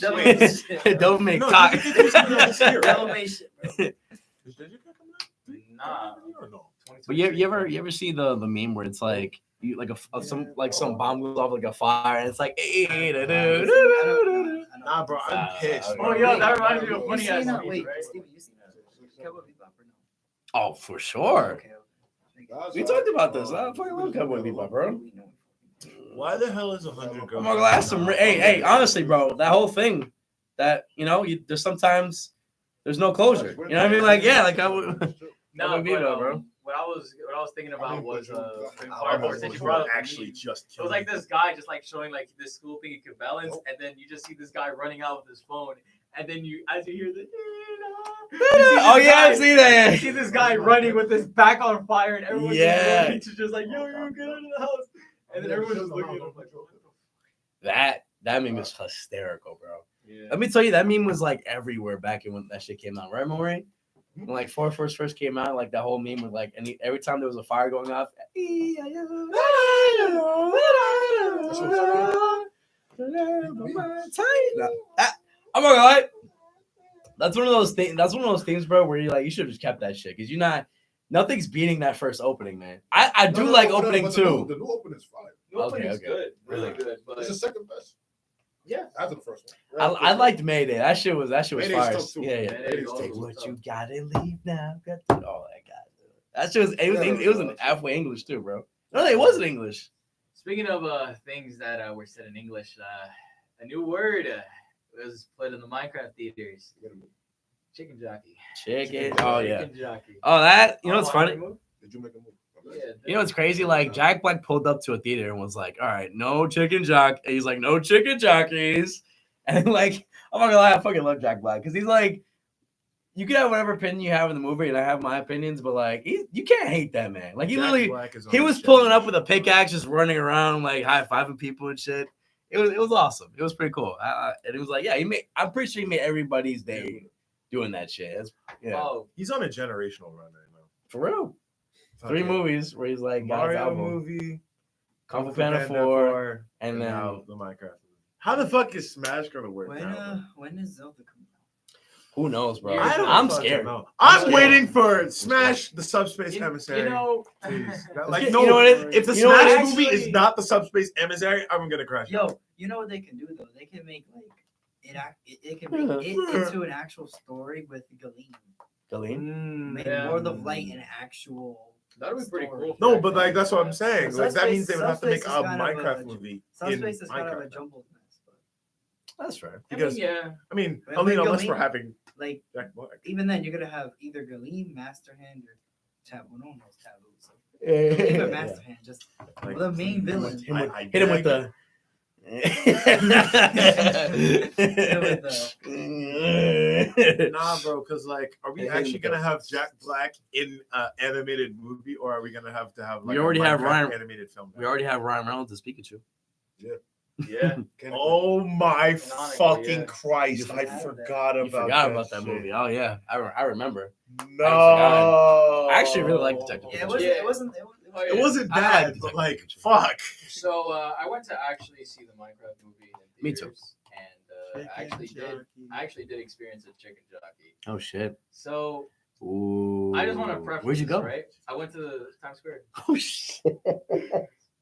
Devil make shit. Don't make No, cock. JJK is coming out this year, Devil right? make shit, bro. Is JJK coming out? Nah. Or no? But you ever see the meme where it's like you like some bomb goes off like a fire and it's like Nah, bro, I'm pissed. okay. bro. Oh, yo, that reminds me of a You funny ass seen that? meme, Wait, right? Steven, you seen that? Cowboy Bebop or no? Oh, for sure. Okay. That's We all talked right. about this. I fucking love Cowboy Bebop, bro. Why the hell is 100 I'm girls? gonna ask some. Hey, honestly, bro, that whole thing, that there's sometimes there's no closure. You know what I mean? Like, yeah, like I would. No, Cowboy but, Bebop, bro. what I was thinking about was I Fire Force. Since you brought up the actually meme. just It was like this guy just like showing like this cool thing he could balance, and then you just see this guy running out with his phone, and then as you hear the Oh yeah, I've seen that. you see this guy running with his back on fire, and everyone's Yeah. just like, yo, get out of the house, and then everyone's just looking at him like, what the That meme is hysterical, bro. Yeah. Let me tell you, that meme was like everywhere back when that shit came out, right, Maury? When like Fire Force first came out, like that whole meme was like, every time there was a fire going off, I'm not gonna lie. That's one of those things. That's one of those things, bro, where you're like, you should have just kept that shit, because nothing's beating that first opening, man. I do like opening but too. The new opening is fine. The opening is Okay. good, really good, but It's the second best. yeah. After the first one. I liked Mayday. That shit was Mayday's fire. tough, too. Yeah. Mayday's Say also what tough. you gotta leave now. Got to, oh, that guy. That shit was. It was in halfway English too, bro. No, it wasn't English. Speaking of things that were said in English, a new word was put in the Minecraft theaters. Chicken jockey. Chicken. Oh yeah. Chicken jockey. Oh, that. You know what's funny? Did you make a move? You know what's crazy? Like Jack Black pulled up to a theater and was like, "All right, no chicken jock." And he's like, "No chicken jockeys." And like, I'm not gonna lie, I fucking love Jack Black because he's like, you can have whatever opinion you have in the movie, and I have my opinions, but like, you can't hate that man. Like he literally, he was pulling up with a pickaxe, just running around like high fiving people and shit. It was awesome. It was pretty cool. And it was like, yeah, I'm pretty sure he made everybody's day doing that shit. Yeah. Oh, He's on a generational run right now. For real. 3 movies where he's like got his Mario album. movie, Kung Fu Panda 4, and then now the Minecraft movie. How the fuck is Smash gonna work out? When is Zelda coming out? who knows, bro? I don't I'm fucking scared. know. I'm I'm scared. waiting for Smash the Subspace Emissary. You know, Please. You Like, know what if the you know what Smash it is? movie is not the Subspace Emissary, I'm gonna crash. Yo, you know what they can do though? They can make like it can make it into an actual story with Galeen. Galeen? Make yeah. Lord of Light an actual. that would be pretty story. cool. No, but like that's what I'm saying. Subspace- Like that means they would have to make a Subspace is kind of Minecraft a- movie in Subspace is kind of a Minecraft. jumbled mess, but That's fair. Because yeah. I mean, But only like unless Galeen- we're having like Jack Black. even then you're gonna have either Galeen, Master Hand, or Taboo. No one knows Taboo. So Galeen or Master Hand, just Like, the main villain. I Hit him with the. Nah, bro, because like, are we Hit him actually with gonna the- have Jack Black in an animated movie, or are we gonna have to have like We already a have Minecraft Ryan- animated film? We already have Ryan Reynolds as Pikachu. Yeah. Oh my Canonically, fucking yeah. Christ! You I forgot forgot You about forgot about that shit. movie. Oh yeah, I remember. No, I actually really like Detective Yeah, Pikachu. it wasn't. Oh, It yeah. wasn't I bad, liked but Detective like, Pikachu. fuck. So I went to actually see the Minecraft movie in Me too. theaters, and I actually did experience a chicken jockey. Oh shit. So Ooh. I just want to preface Where'd you this, go? right? I went to the Times Square. Oh shit.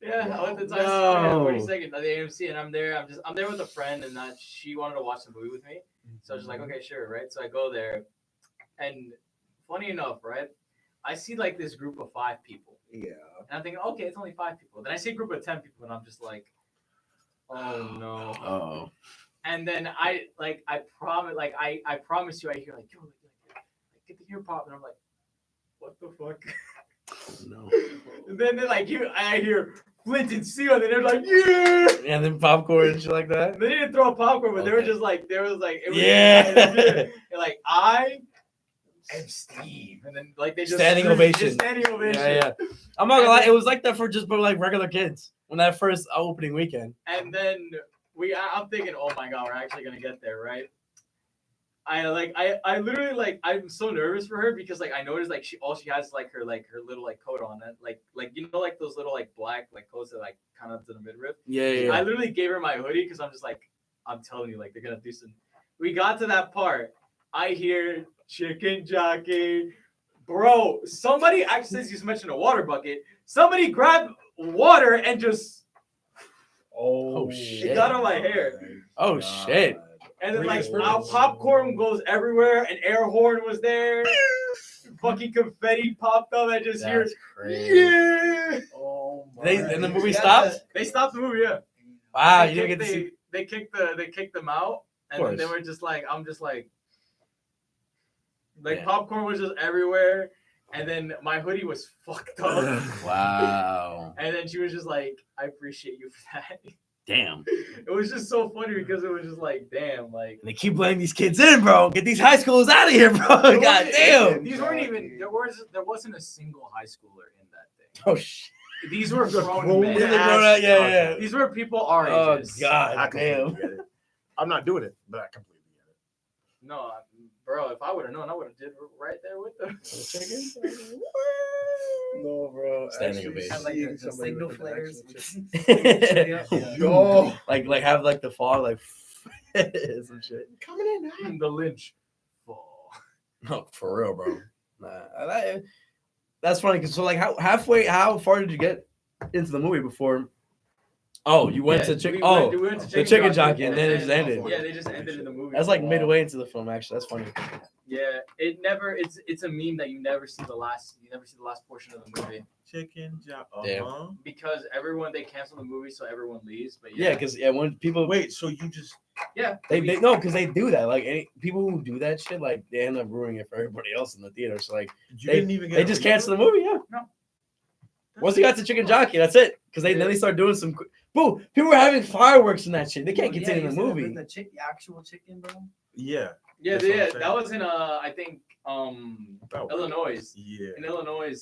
Yeah, I went to Times No. Square 42nd at the AMC, and I'm there with a friend, and she wanted to watch the movie with me. So I was just like, okay, sure, right? So I go there, and funny enough, right? I see like this group of 5 people, Yeah. and I'm thinking, okay, it's only 5 people. Then I see a group of 10 people, and I'm just like, oh no. Oh. And then I promise you, I hear like, yo, get the ear pop, and I'm like, what the fuck? No. And then I hear Flint and Steel, and they're like, yeah. And then popcorn and shit like that. They didn't throw popcorn, but they were Okay. just like, it was Yeah. they're like, I am Steve, and then like they just Standing just ovation. standing ovation. Yeah. I'm not gonna lie, it was like that for just for like regular kids when that first opening weekend. And then I'm thinking, oh my god, we're actually gonna get there, right? I literally like I'm so nervous for her because like I noticed like she has like her little like coat on it, like you know like those little like black like coats that like kind of up to the midriff. Yeah. I literally gave her my hoodie because I'm just like, I'm telling you, like they're gonna do some. We got to that part. I hear chicken jockey, bro. Somebody actually, since you mentioned a water bucket, somebody grabbed water and just Oh, it shit. got on my hair. Oh shit. And then like Really? our popcorn goes everywhere. An air horn was there. Fucking confetti popped up. I just hear, That's crazy. yeah. Oh my. And the movie Yeah, stopped? They stopped the movie. Yeah. Wow, They you didn't get to kicked- see. They kicked them out, and then they course. were just like, I'm just like Yeah. popcorn was just everywhere, and then my hoodie was fucked up, Wow. and then she was just like, I appreciate you for that. Damn. It was just so funny because it was just like, damn, like And they keep letting these kids in, bro. Get these high schoolers out of here, bro. God damn. These weren't even there wasn't a single high schooler in that thing. Oh shit. These were grown grown men. These are grown up, yeah. These were people our Oh ages. god I completely damn. get it. I'm not doing it, but I completely get it. No, bro, if I would have known, I would have did it right there with them. No, bro. Standing Actually ovation. Have like seeing the somebody signal with an flares. actual chick- Yo, like have like the fall like some shit. coming in. The lynch fall. No, for real, bro. Nah, that's funny. Cause so like how far did you get into the movie before? Oh, you went to we chicken. went to the chicken jockey, and then it just then- ended. Yeah, they just ended in the movie. That's like midway into the film. Actually, that's funny. Yeah, it's a meme that you never see the last portion of the movie Chicken job. Damn. because they cancel the movie so everyone leaves. But Yeah, because when people Wait, so you just they no, because they do that. Like any people who do that shit, like they end up ruining it for everybody else in the theater. So like you didn't even get they a just reboot? cancel the movie. Yeah. Once he got to chicken jockey, that's it. Because then they start doing some. Bro, people were having fireworks in that shit. They can't continue the movie. The actual chicken, bro. Yeah. Yeah, That's what I'm that saying. was in I think Illinois. Yeah. In Illinois,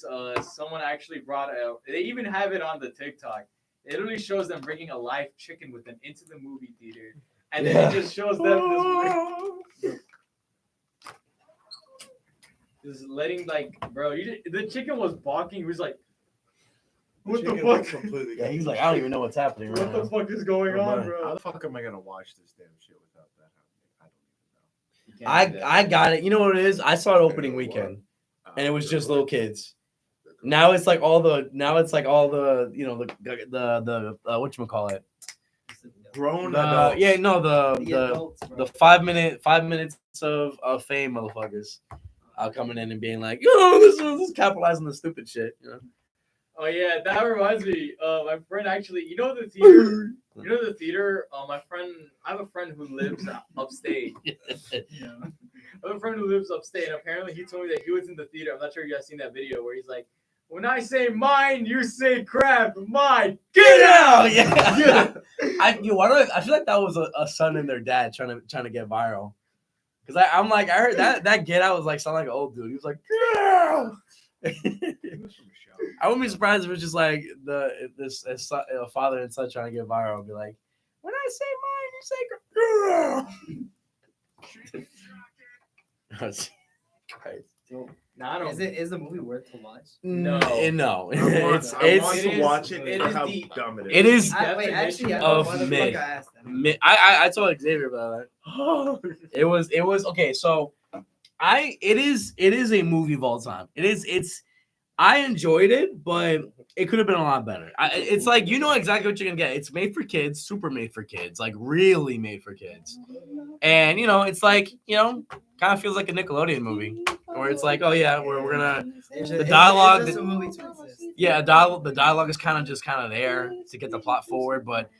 someone actually brought out. They even have it on the TikTok. It literally shows them bringing a live chicken with them into the movie theater, and then it just shows them just letting bro. The chicken was balking. He was like, "What the fuck?" Completely Yeah, he's like, I don't even know what's happening right What the now. fuck is going on, bro? How the fuck am I gonna watch this damn shit without that happening? I don't even know. I got it. You know what it is? I saw it opening weekend, and it was just little kids. Now it's like all the you know the whatchamacallit. Grown The adults. yeah, no The the adults, bro. the 5 minutes of fame motherfuckers coming in and being like, yo, this is capitalizing the stupid shit, you know. Oh yeah, that reminds me. My friend actually, you know the theater. My friend, I have a friend who lives upstate. I have a friend who lives upstate, and apparently he told me that he was in the theater. I'm not sure if you guys seen that video where he's like, "When I say mine, you say crap. Mine, Get out! Yeah. I feel like that was a son and their dad trying to get viral. Cause I'm like, I heard that get out was like sound like an old dude. He was like, girl. I wouldn't be surprised if it's just like a father and son trying to get viral and be like, when I say mine, you say girl. Christ. Nah, I don't. Is the movie worth to watch? No. No. I want to watch it. it for is how the- dumb it is. It is Wait, actually, I of don't know why the mid. fuck I asked that. I told Xavier about that. It was okay. So it is a movie of all time. I enjoyed it, but it could have been a lot better. It's like, you know exactly what you're gonna get. It's made for kids, super made for kids, like really made for kids. And you know, it's like, you know, kind of feels like a Nickelodeon movie, where it's like, oh yeah, we're gonna the dialogue. It's just a movie to exist. Yeah, the dialogue is kind of there to get the plot forward, but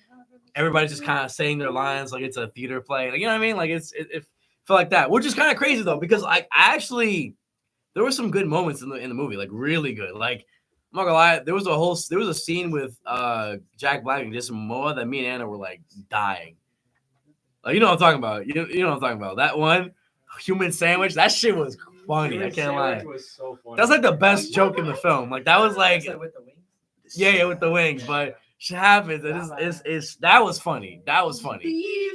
everybody's just kind of saying their lines like it's a theater play. Like, you know what I mean? Like it felt like that, which is kind of crazy though, because I actually there were some good moments in the movie, like really good. Like, I'm not gonna lie, there was a scene with Jack Black and Jason Momoa that me and Anna were like dying. Like, you know what I'm talking about. You know what I'm talking about. That one human sandwich, that shit was funny. I can't lie. It was so funny. That's like the best joke in the film. Like, that was like, With the wings. yeah, with the wings, but shit happens. It's that was funny. That was funny.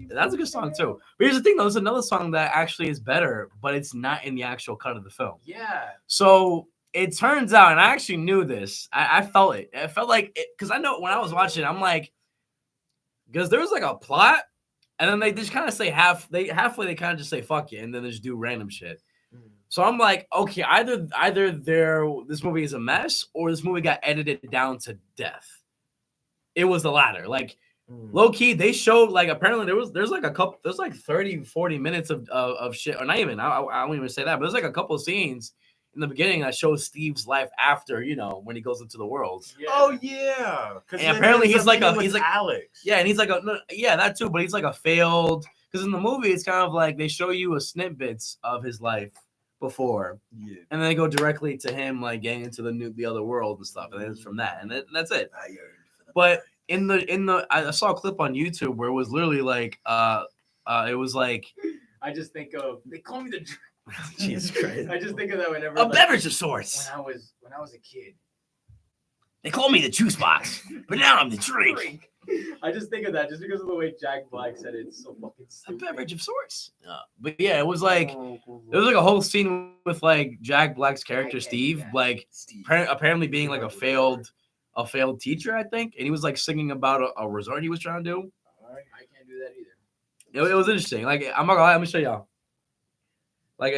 That's a good song too. But here's the thing though, there's another song that actually is better, but it's not in the actual cut of the film. Yeah. So it turns out, and I actually knew this. I felt it. I felt like it because I know when I was watching, I'm like, because there was like a plot, and then they just kind of say halfway they kind of just say fuck it, and then they just do random shit. So I'm like, okay, either this movie is a mess or this movie got edited down to death. It was the latter. Like, low key, they showed like apparently there's like 30, 40 minutes of shit, or not even, I won't even say that, but there's like a couple of scenes in the beginning that shows Steve's life after, you know, when he goes into the world. Yeah. Oh yeah. And apparently he's like Alex. Yeah, and he's like that too, but he's like a failed, because in the movie it's kind of like they show you a snippets of his life before, Yeah. and then they go directly to him like getting into the other world and stuff, and then it's from that, and that's it. But in the I saw a clip on YouTube where it was literally like it was like I just think of, they call me the Jesus Christ, I just think of that whenever a beverage of sorts. when I was a kid. They call me the juice box, but now I'm the drink. I just think of that just because of the way Jack Black said it. It's so fucking A stupid. beverage of sorts. But yeah, it was like there was like a whole scene with like Jack Black's character Steve, like apparently being like a failed teacher, I think, and he was like singing about a resort he was trying to do. I can't do that either. It was interesting. Like, I'm not gonna lie, let me show y'all. Like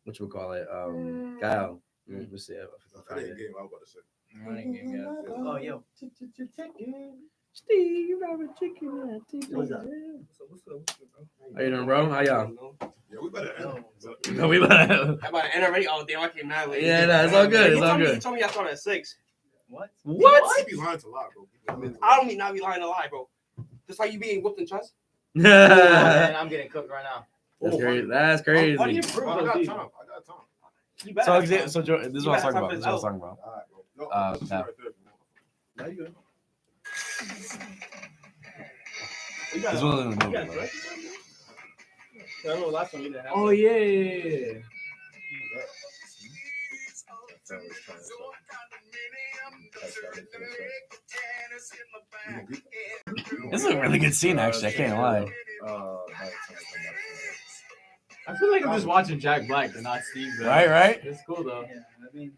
what you call it? Kyle. Let's see. I didn't game. I was about to say. Oh, yo. Steve, I'm a chicken. What's up? How you doing, bro? How y'all? Yeah, we better. No, we better. How about an end already? Oh, damn, I came now. Yeah, no, it's all good. It's all He good. told me I started at 6. What? You be lying to a lot, bro. I don't mean not be lying to lie, bro. Just how you being whooped in chest. Man, I'm getting cooked right now. That's crazy. That's crazy. How do you Oh, prove I those got deeds? time. You better So, have exa- time. so Jordan, this is what I was talking about. This is what I was talking about. All right, bro. No, Uh, that's no. right there. Now you good. You got This a- wasn't in the you movie, got a bro. dress or something? Yeah, I remember last one you didn't have Oh that. yeah. This is a really good scene, actually. I can't lie. I feel like I'm just watching Jack Black and not Steve. Though. Right? It's cool though. Yeah, I mean,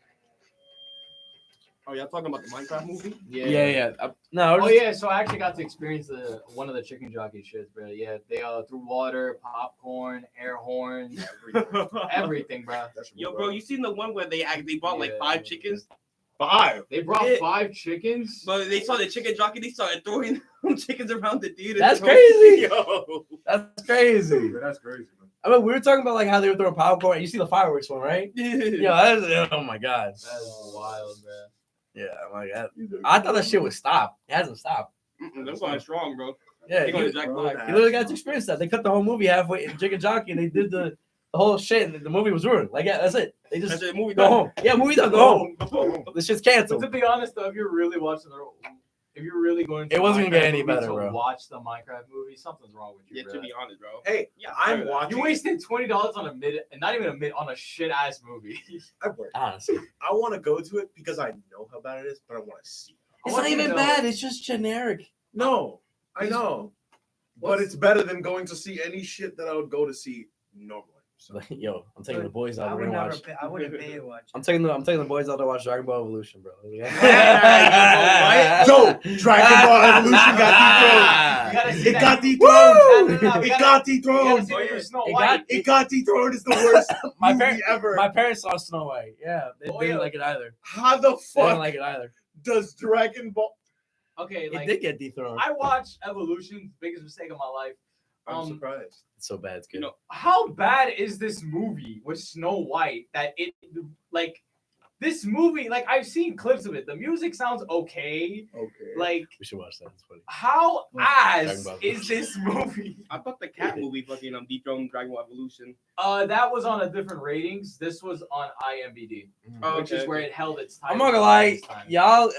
Oh, y'all talking about the Minecraft movie? Yeah. No. Oh yeah, so I actually got to experience one of the chicken jockey shits, bro. Yeah, they threw water, popcorn, air horns, everything, bro. Yo, bro, you seen the one where they bought like Yeah. 5 chickens, 5. They brought Yeah. 5 chickens. but they saw the chicken jockey. They started throwing chickens around the theater. That's crazy. Yo, That's crazy. Yeah, that's crazy, man. I mean, we were talking about like how they were throwing popcorn. You see the fireworks one, right? Yeah. Oh my god. That's wild, bro. Yeah. Oh my god. I thought that shit would stop. It hasn't stopped. They're going strong, bro. Yeah. They going You to Jack Black. literally got to experience that. They cut the whole movie halfway in Chicken Jockey, and they did the whole shit, and the movie was ruined. Like, yeah, that's it. They just That's it, movie go done. home. Yeah, movie done. Go home. This shit's But canceled. to be honest, though, if you're really watching if you're really going to It wasn't gonna get any Minecraft movie better, to bro. watch the Minecraft movie, something's wrong with you, Yeah, bro. to be honest, bro. Hey, Yeah, I'm fair. watching. You wasted $20 on on a shit ass movie. I work. Honestly, I want to go to it because I know how bad it is, but I want to see it. I want you to know- It's just generic. No, I know, but it's better than going to see any shit that I would go to see normally. So. Yo, I'm taking the boys I out. We're would gonna never watch. pay. I wouldn't pay to watch. I'm taking the boys out to watch Dragon Ball Evolution, bro. Yo, Dragon Ball Evolution got You gotta dethroned. see It that. got dethroned. No, It got you gotta dethroned. see the new Snow It White. got- It got dethroned. It's the worst My movie parents, ever. my parents saw Snow White. Yeah, they Oh, didn't yeah. like it either. How the They didn't fuck like it either. does Dragon Ball? Okay, It like did get dethroned. I watched Evolution, biggest mistake of my life. I'm surprised. It's so bad. It's good. You know, How bad is this movie with Snow White that it like this movie, like I've seen clips of it. The music sounds okay. Okay. Like We should watch that. It's funny. how Dragon ass Ball. is this movie? I thought the cat movie fucking dethroned Dragon Ball Evolution. That was on a different ratings. This was on IMDb, Oh, which is where it held its title. I'm not gonna lie, this time. y'all.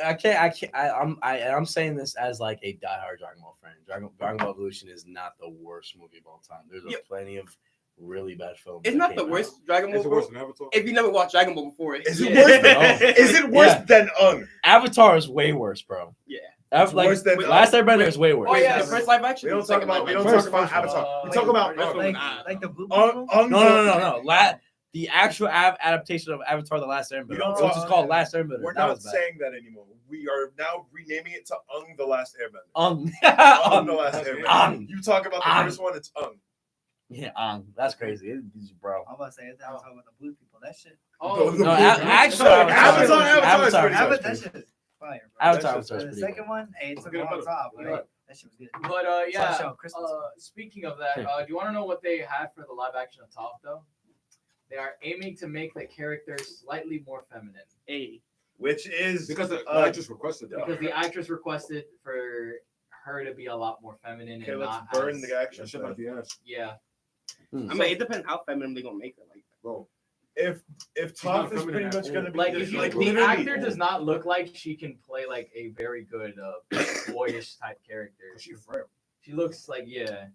I'm saying this as like a diehard Dragon Ball fan. Dragon Ball Evolution is not the worst movie of all time. There's Yeah. plenty of really bad films. It's that not the came worst out. Dragon Ball. It's worse than Avatar. If you never watched Dragon Ball before, Is it yeah. worse than? No. Is it worse Yeah. than Avatar is way worse, bro. Yeah. Like, worse than- Last Airbender is way worse. Oh, yeah. the first live action. We don't the second talk about- live we don't action. talk about First Avatar. We one. talk about First one. Like the blue people. No. The actual adaptation of Avatar: The Last Airbender, We don't which talk- is called Last Airbender. We're That not was bad. saying that anymore. We are now renaming it to the Last Airbender. Ung. The Last Airbender. Ung. You talk about the Ung. first one, it's Yeah, That's crazy. Bro. I'm about to say it. I'm talking about the blue people. That shit. Oh, The- No, the- actual Avatar is Avatar. pretty Avatar, good. that shit is fire, bro. Avatar That was shit's The pretty second good. one, hey, it took a Good long about it. time, but Yeah. hey, that shit was good. but Saw the show yeah. Christmas. Speaking of that, do you want to know what they had for the live action of Top though? They are aiming to make the characters slightly more feminine Hey, Which is Because the Uh, actress requested that. because the actress requested for her to be a lot more feminine okay. and Let's not burn as, the action. That shit might be ass. yeah. I mean, it depends how feminine they gonna make her. Like, Bro, If not Toph is feminine pretty at much all. gonna be Like if you, like the literally- actor does not look like she can play like a very good boyish type character. she frail. She looks like yeah.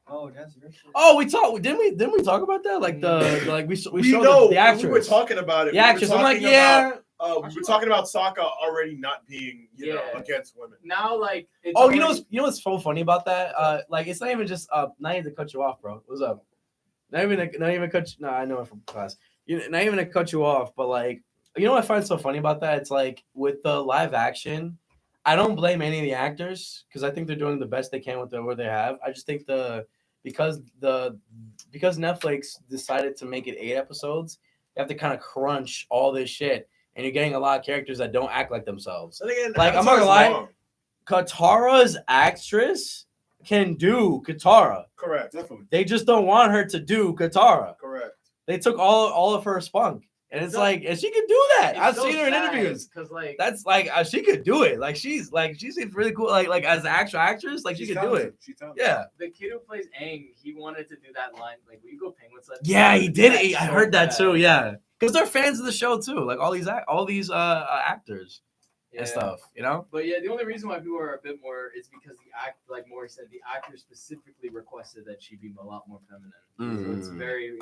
Oh, that's your shit. Oh, we talked. Didn't we talk about that? Like like we We showed know the actress. we were talking about it. The actress. We I'm were like, talking yeah. about, we were talking about Sokka already not being, you know, Yeah. against women. Now like it's Oh, you already- know what's so funny about that? Like it's not even just not even to cut you off, bro. What's up? Not even cut. No, I know it from class. Not even to cut you off, but like you know what I find so funny about that? It's like with the live action, I don't blame any of the actors because I think they're doing the best they can with what they have. I just think because Netflix decided to make it 8 episodes, you have to kind of crunch all this shit, and you're getting a lot of characters that don't act like themselves. So again, Like, I'm not gonna lie. Katara's actress can do Katara. Correct. Definitely. They just don't want her to do Katara. Correct. They took all of her spunk, and it's like, and she could do that. I've seen her in interviews. because like That's like she could do it. Like she seems really cool. Like as an actual actress, like she She's could do it. talented. She's talented. Yeah, the kid who plays Aang, he wanted to do that line like, "Will you go penguin side?" yeah, he did it. I So heard that bad. too. Yeah, because they're fans of the show too. Like all these actors and stuff, you know. But yeah, the only reason why people are a bit more is because like Maury said, the actor specifically requested that she be a lot more feminine. So it's very.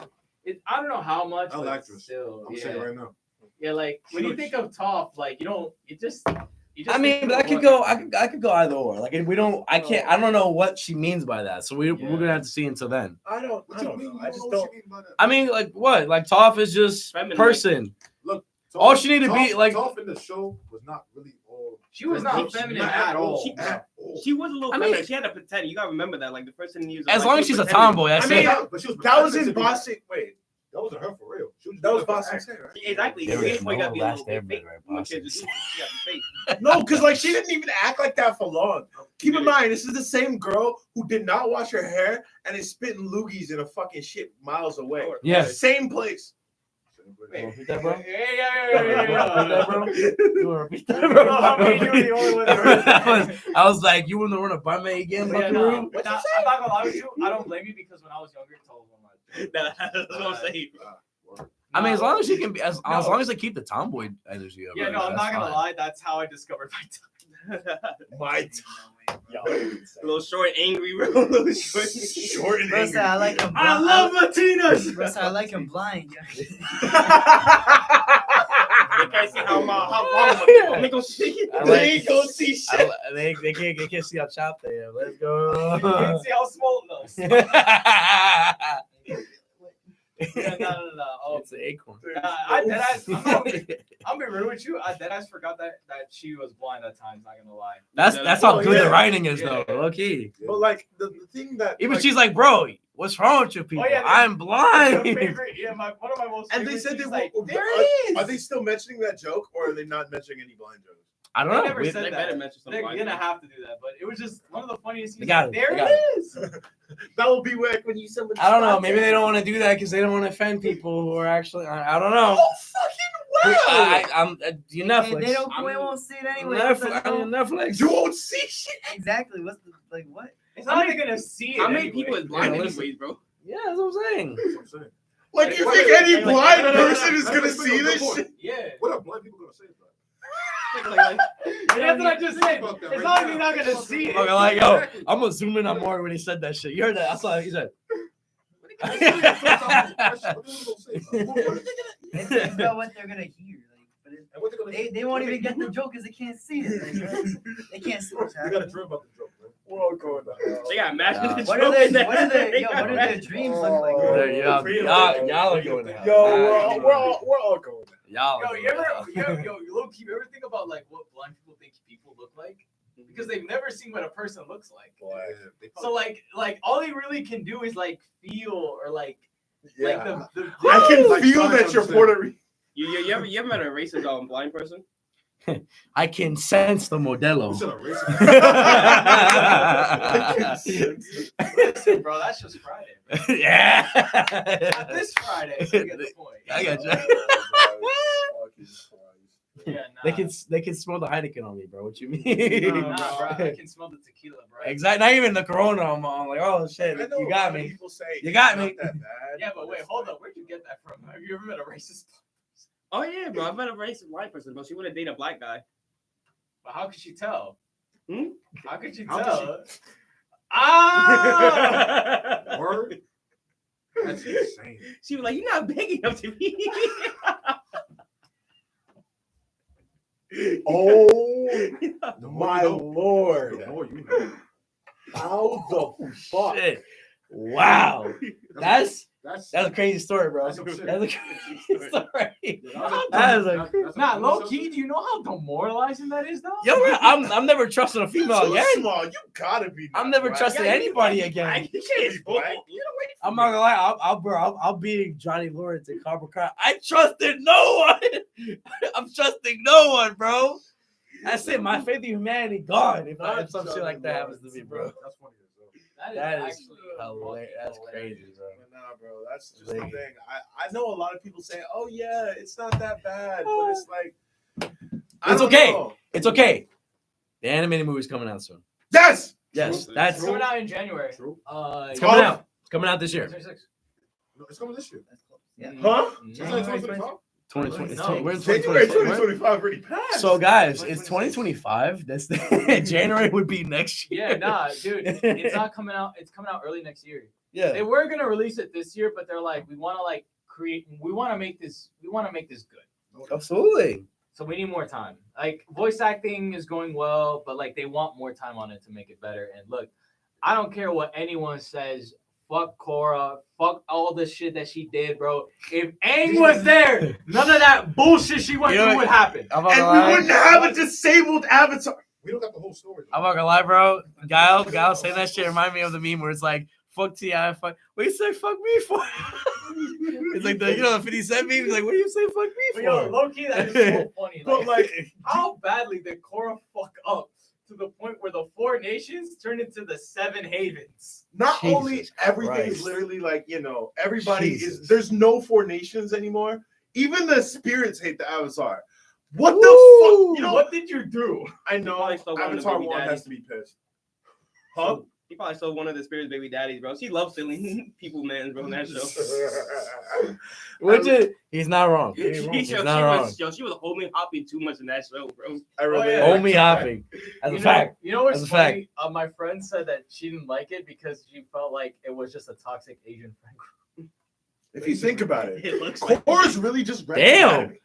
I don't know how much. I like her. Still, I'm saying it right now. Yeah, like when you think of Toph, like you don't. You just. I mean, but I could go either or. Like we don't. I can't. I don't know what she means by that. So we're gonna have to see until then. I don't know. I just don't. I mean, like what? Like Toph is just Feminine. person. Look, All she need to be like. Toph in the show was not really all. She was not feminine at all. She was a little I mean- feminine. She had to pretend. You gotta remember that. Like the first 10 years. As long as she's a tomboy, that's I mean, it. But she was That was in Boston. Wait, That wasn't her for real. She that was doing it for Boston, acting. right? Exactly. There You is ain't gotta no be a last little bit airbender, fake. right, Come on, Boston. kids, she gotta be fake. No, because like she didn't even act like that for long. Keep in mind, this is the same girl who did not wash her hair and is spitting loogies in a fucking shit miles away. Yeah. Same place. You wanna repeat that, bro? Yeah. You wanna repeat that, bro? No, I mean, you were the only one that I was like, you want to run a Bame again, Yeah, Buckaroo? no, I'm not gonna lie with you. I don't blame you because when I was younger, told them That's what I'm saying. I mean, as long as she can be, as long as they keep the tomboy energy up. Yeah, no, I'm not gonna lie. That's how I discovered my time. My A little short, angry, bro. A little short. short and Bro angry. said I like him. I love Latinas. Bro said I like him blind. They can't see how long they gonna see. They ain't gonna see shit. They can't see how chopped they are. Let's You go. can see how small it is. Yeah, no. Oh, It's an acorn. I'm gonna be real with you. I deadass forgot that she was blind at times. Not gonna lie. That's how good yeah. the writing is, Yeah. though. Low key. But like the thing that Even like, she's like, bro, what's wrong with you people? yeah, I'm My blind. favorite, one of my most. and they favorite said they scenes, were like, there are, it is. are they still mentioning that joke or are they not mentioning any blind jokes? I don't They know. never We- said They that. better mention some They're blind gonna jokes. have to do that, but it was just one of the funniest They scenes. got it. There They got it is. That will be whack when you someone. I don't know. Maybe they don't want to do that because they don't want to offend people who are actually. I don't know. Oh fucking wow! I'm you And Netflix. they don't. We won't see it anyway. Netflix. You won't see shit. Exactly. What's the like? What? It's not even gonna see it. How many anyway. people is blind Yeah, listen. anyways, bro? Yeah, that's what I'm saying. That's what I'm saying. Like you Wait, think wait, any wait, blind wait, person is wait, gonna wait, see wait, this wait, shit? Yeah. What are blind people gonna say? That's what I just said. Fuck that It's right not now. you're not gonna see it. Okay, like yo, I'm gonna zoom in on Maury when he said that shit. You heard that? I saw it. He said. What they gonna say? It's about what they're gonna hear. Like, but it, And what they gonna they won't even get the joke because they can't see it. Like, they can't see what's You gotta happening. dream about the joke, man. We're all going to hell. They got matches. Yeah. What are their what are their dreams look like? Oh, Y'all are going to hell. Yo, we're all going to hell. Y'all. Yo, are you going ever, to hell. low key, you ever think about like what blind people think people look like? Because they've never seen what a person looks like. So like all they really can do is like feel or like Yeah. the I can Like, feel trying to that you're understand. Puerto Rican. You ever met a racist blind person? I can sense the modelo. You said a racist. listen, bro. That's just Friday. Bro. Yeah. Not this Friday. You get the point. I got you. Yeah, nah. They can smell the Heineken on me, bro. What you mean? Nah, bro. I can smell the tequila, bro. Exactly. Not even the Corona. I'm like, oh shit, I know you a got lot of me. people say You got it's me. not that bad, Yeah, but wait, it's hold like- up. Where'd you get that from? Have you ever met a racist? Oh yeah, bro. I met a racist white person, but she wouldn't date a black guy. But how could she tell? Hmm? How could you How could tell? Ah! Word. That's insane. She was like, "You're not big enough to be." Oh The more my you know, lord! the more you know. How the fuck? Shit. Wow. That's That's a crazy story, bro. That's some shit. That's a crazy story. That's That is a- Nah, low key, do you know how demoralizing that is, though? Yo, man, I'm never trusting a female Too again. small. You gotta be. I'm not never black. trusting Yeah, anybody you again. You can't be black. I'm not gonna lie, I'll be Johnny Lawrence and Cobra Kai. I trusted no one. I'm trusting no one, bro. That's it. My faith in humanity gone. If some shit like that happens to me, bro. That's funny as hell. That is actually hilarious. That's hilarious. crazy, bro. But nah, bro, that's just the thing. I know a lot of people say, "Oh yeah, it's not that bad," but it's like, I It's don't okay. know. It's okay. The animated movie's coming out soon. Yes. Yes, True. that's It's coming out in January. True. it's coming Oh. out. It's coming out this year. 2026. No, it's coming this year. That's close. Yeah. Huh? It's Mhm. like 2025. 2020. No. We're in January 2025. 2025 already passed. So guys, it's 2025. That's January would be next year. Yeah, nah, dude, it's not coming out. It's coming out early next year. Yeah. They were gonna release it this year, but they're like, we want to make this good. Absolutely. So we need more time. Like voice acting is going well, but like they want more time on it to make it better. And look, I don't care what anyone says. Fuck Cora. Fuck all the shit that she did, bro. If Aang was there, none of that bullshit she went through would happen. I'm not And gonna we lie. wouldn't have a disabled avatar. We don't got the whole story. I'm not gonna lie, bro. Guile saying that shit remind me of the meme where it's like, fuck T.I. Fuck. What you say fuck me for? It's like the 50 Cent meme. He's like, what do you say fuck me But for? yo, low key, that is so funny. But like, How badly did Korra fuck up to the point where the 4 nations turned into the 7 havens? not Jesus only everything Christ. is literally like, everybody Jesus. is, there's no 4 nations anymore. Even the spirits hate the Avatar. What Woo! the fuck? What did you do? I know Probably still one of the Avatar baby 1 daddies. has to be pissed. Huh? He probably stole one of the spirit's baby daddies, bro. She loves stealing people, man, bro. In that show. Which is, he's not wrong. He's not wrong. She was homie hopping too much in that show, bro. I really yeah. Homie hopping. As a fact. You know what's That's a fact. funny? My friend said that she didn't like it because she felt like it was just a toxic Asian friend group. If you think about it, It looks like Korra's really just Damn.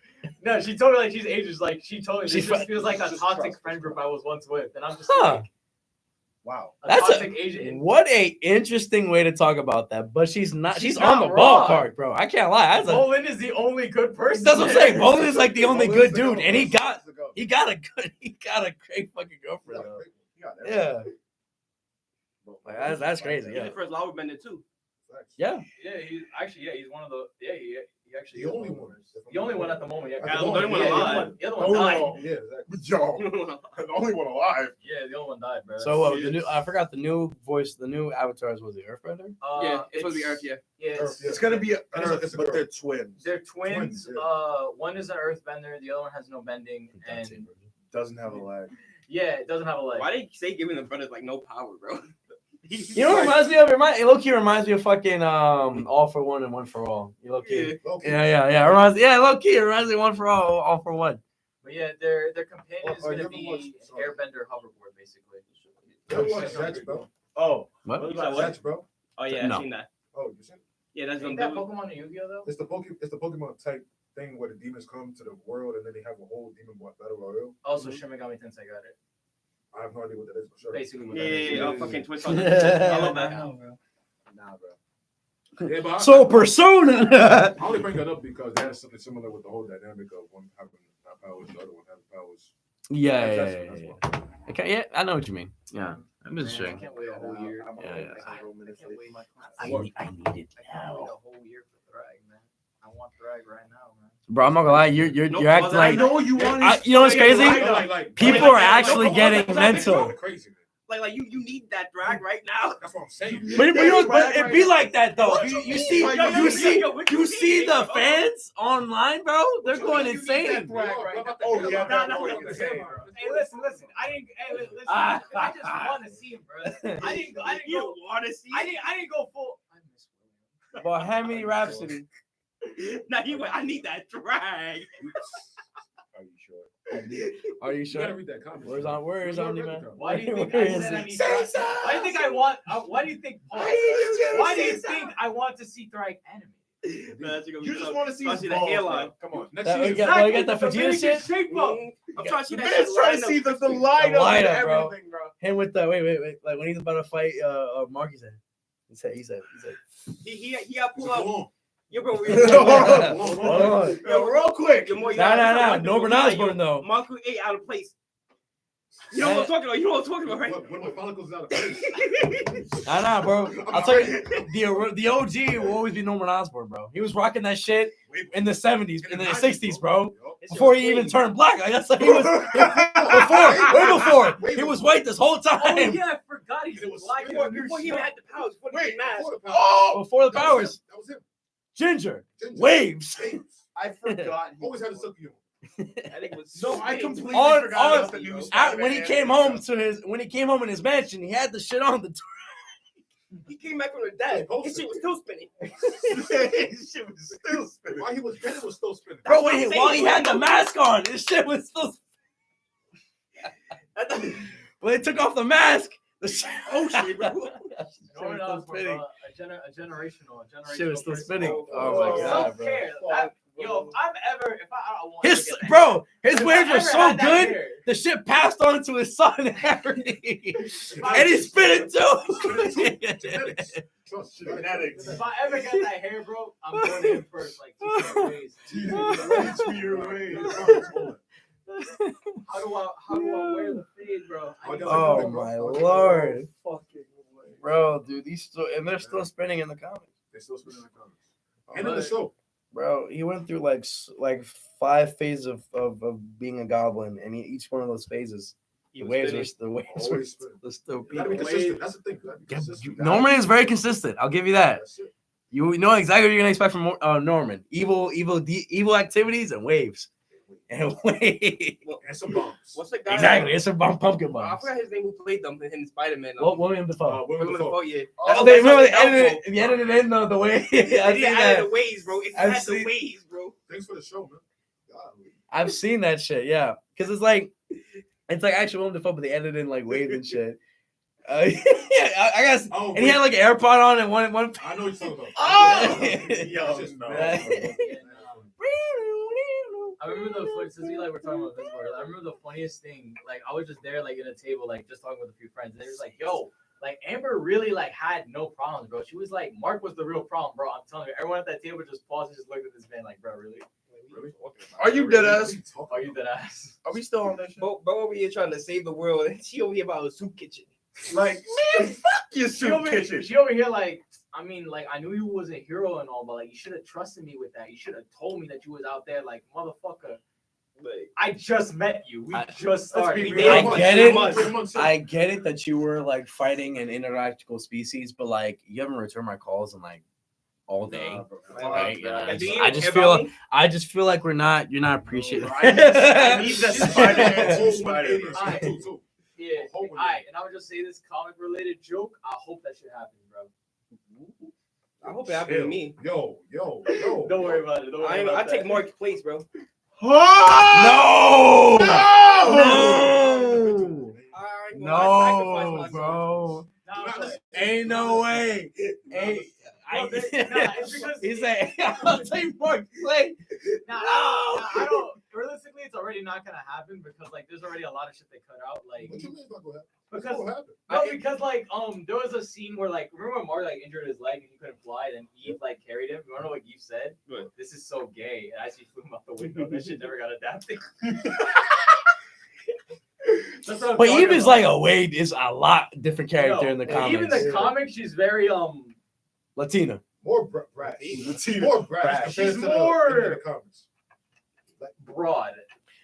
No, she told me like she's Asian. Like she told me She this just fe- feels like a just toxic trust. friend group I was once with, and I'm just Huh. like Wow. a That's toxic Asian. What a interesting way to talk about that. But she's not. She's She's on not the wrong. ballpark, bro. I can't lie. That's a, Bolin is the only good person. that's what I'm saying. Bolin is like the only Bolin's good the dude, goat. and he Bolin's got the goat. he got a great fucking girlfriend. Though. Yeah. Like, that's crazy. He's Yeah. the first lava bender too. Yeah. Yeah, he's one of the he actually The only one. The only one at the moment. Yeah, At the the moment, only one yeah, alive. The other one died. Yeah, exactly. Yo, the only one alive. Yeah, the other one died, bro. So the new I forgot the new voice. The new avatars was the Earthbender. Yeah, it's supposed to be Earth, yeah. Yeah, Earth, yeah. It's gonna be It's a but girl. they're twins. they're twins. Twins, yeah. One is an earthbender, the other one has no bending, and Doesn't have a leg. yeah, it doesn't have a leg. Why they say giving the brothers like no power, bro? You know what it reminds me of? It low key reminds me of fucking All for One and One for All. You low key. Okay. Yeah. Low key, it reminds me of One for All for One. But yeah, their companion is Oh, gonna you ever be watched- sorry. airbender hoverboard, basically. You ever watch Zatch, bro? Oh, What? You said what? Zatch, bro? Oh yeah, No. I've seen that. Oh, you seen it? Yeah, that's Ain't them that dudes. Pokemon and Yu-Gi-Oh though? It's the Pokemon type thing where the demons come to the world and then they have a whole demon battle royale. Also, Shin Megami Tensei got it. I have no idea what that is for sure. Basically, what Yeah, that is. yeah, yeah. Fucking twist on Yeah. I love I that. know, bro. nah, bro. Yeah, but So Persona. I only bring that up because that is something similar with the whole dynamic of one having not powers, the other one having powers. Yeah. That's why. Okay, yeah, I know what you mean. Yeah, I'm just Man, I saying. can't wait a whole year. I'm Yeah, already yeah. like several minutes I can't late. wait my I class. need it I can't wait now, a whole year for Thrag, man. I want Thrag right now, man. bro. I'm not gonna lie. You're No, acting I like know you Yeah, want. you know what's crazy? People Like, are actually no, getting no, mental. Crazy, man. Like you need that drag right now. That's what I'm saying. But it be like that though. What You you see, mean? you see the fans online, bro. They're going insane. Oh, yeah, Nah, that's nah, what nah, I'm nah, saying. nah. Hey, listen. I didn't. Hey, listen. Ah. I just want to see him, bro. I didn't You go. don't want to see. I didn't go full. I miss William. But Hammy Rhapsody. Now he went. I need that drag. Are you sure? Are you You gotta sure? read that comment. Where's Omni Man? Why do you think Where I is said I it? need Thrag? Why do you think I want? Why do you think? Why do you think I want to see Thrag animated? You just want to see I his see the balls, hairline. bro. Come on. Next That- year. we got- well, you got the Exactly, Vegeta the shit? shape up. I'm trying to see that. Man's shit trying to lineup. see the lineup lineup, and bro. everything, bro. Him with the wait, like when he's about to fight Marky said. He said. He got pull up. Yo, bro. Hold on. Yo, real quick. No. Norman Osborn though. Marco 8 out of place. You know what I'm talking about? You know what I'm talking about, right? When my follicles out of place. Nah, bro. I'll tell you, the OG will always be Norman Osborn, bro. He was rocking that shit in the 70s, in the 60s, bro. Before he even turned black. Like that's like he was before. He was white this whole Oh time. yeah, I forgot he's black. Before he even had the powers. Before he Wait, mask. before the power. Oh, Before the powers. That was him. Ginger. Ginger. Waves. I forgot. Always had a silky on. I think it was No, I completely On- forgot on- about the new When he came home in his mansion, he had the shit on the He came back from the dead. His shit was still spinning. His shit was still spinning. While he was dead, it was still spinning. Bro, wait, while he had the mask on, his shit was still. When they took off the mask, the shit. Oh shit, bro. Shit was still spinning. A generational. Shit was still person. spinning. Oh my god, bro. Self-care. Yo, if I want His to get bro, his if I waves were ever so had that good. hair, The shit passed on to his son and everything, and he spit it too. Genetics. Trust genetics. if I ever get that hair, bro, I'm going to him first. Like, teach me ways. Teach me your ways. How do I wear the fade, bro? I need to Oh know. my lord, bro, dude, they're still spinning in the comics. They still spinning in the comics. And in the show. Bro, he went through like 5 phases of being a goblin, and each one of those phases, the waves were still You gotta be consistent. That's the thing. You gotta be consistent. Norman is very consistent. I'll give you that. That's it. You know exactly what you're gonna expect from Norman. Evil activities and waves. And waves. And some bombs. What's the guy? Exactly. It's a pumpkin I bomb. forgot his name who played them in Spider-Man. William Dafoe. Willem Dafoe. Yeah. Oh, they remember they edited in the way. They added the waves, bro. It I've had seen- the waves, bro. Thanks for the show, man. Golly. I've seen that shit, yeah. Because it's like actual Willem Dafoe, but they edited in like waves and shit. Yeah, I guess. Oh, And he had like an AirPod on and one. I know what you're talking about. Oh! Yo, I remember the funny, since we like we're talking about this word, I remember the funniest thing. Like I was just there, like in a table, like just talking with a few friends. And they was like, "Yo, like Amber really like had no problems, bro." She was like, "Mark was the real problem, bro." I'm telling you, everyone at that table just paused and just looked at this man, like, "Bro, really? Really? Are you dead ass? Are you dead ass?" Are we still on that shit? Bro over here trying to save the world, and she over here about a soup kitchen. Like, man, fuck your She soup over, kitchen. she over here like, I mean, like I knew you was a hero and all, but like you should have trusted me with that. You should have told me that you was out there, like motherfucker. Like, I just met you. We I- just started. be We real. dated I for get 3 it. months. I get it that you were like fighting an interactable species, but like you haven't returned my calls in like all day. Nah, bro. Right? Yeah, I do just, you I even just care feel about me? I just feel like you're not appreciating. I need that Spider-Man Spider-Man. 2, Spider-Man Alright. 2, too. Yeah. Hopefully. All right, and I would just say this comic related joke. I hope that shit happens, bro. I hope it happened to me. Yo. Don't worry about it. Don't worry about I take that. Mark's place, bro. No! No! I No, sacrifice bro. Nah, but- Ain't no way. Ain't. No, it's because- He said, "I'll take Mark Clay." Nah, No! I don't. Realistically, it's already not gonna happen because like there's already a lot of shit they cut out. Like What you mean it's not gonna happen? It's because gonna happen. no, because like there was a scene where like remember when Mark like injured his leg and he couldn't fly, then Eve like carried him. You wanna know what Eve said? What? This is so gay. And as he flew him out the window, that shit never got adapted. That's what I'm But talking Eve is about. like is a lot different character No, in the Even comics. in the comics, she's very Latina. More brash. More brash. She's compared to the comics. broad.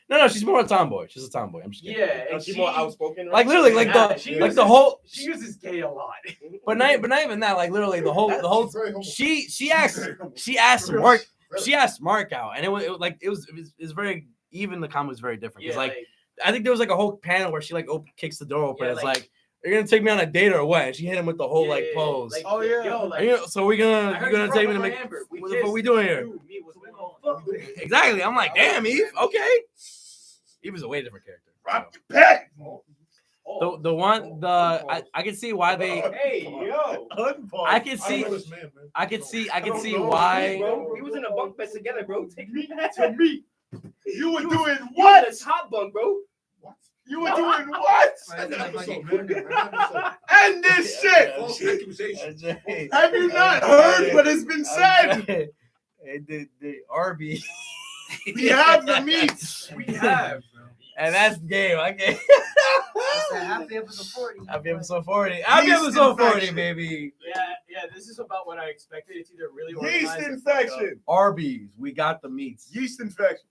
No, she's more a tomboy. She's a tomboy. I'm just kidding. Yeah, and She's more outspoken. Right? Like literally, like Yeah, the she like uses- the whole. She uses gay a lot. But not even that. Like literally the whole She's very homophobic. she asked Mark out, and it was very even. The comment was very different. Yeah, It's like I think there was like a whole panel where she like kicks the door open. Yeah, It's like- like, "You're gonna take me on a date or what?" And she hit him with the whole like pose. Like, Oh, yeah. yo, Are like, you, so we I gonna heard you gonna you take me broke to up make? with Amber. What the fuck we doing here? You, me, what's going on? Exactly. I'm like, damn, Eve. Okay. Eve is a way different character. Rock your pack. I can see why they. Hey, yo. I can see. know this man, man. I can see Bro, why. bro, we was in a bunk bed together, bro. Take me To me, you were doing You what? had a top bunk, bro. What? You were doing what? End End episode, episode. End this shit. False accusation. Have you not heard what has been said? The Arby. We have the meats. We have. And that's game. Okay. Happy episode 40. Happy episode 40. Happy Yeast episode 40, infection. baby. Yeah, this is about what I expected. It's either really Yeast organized or fucked up. infection. Arby's. We got the meats. Yeast infection.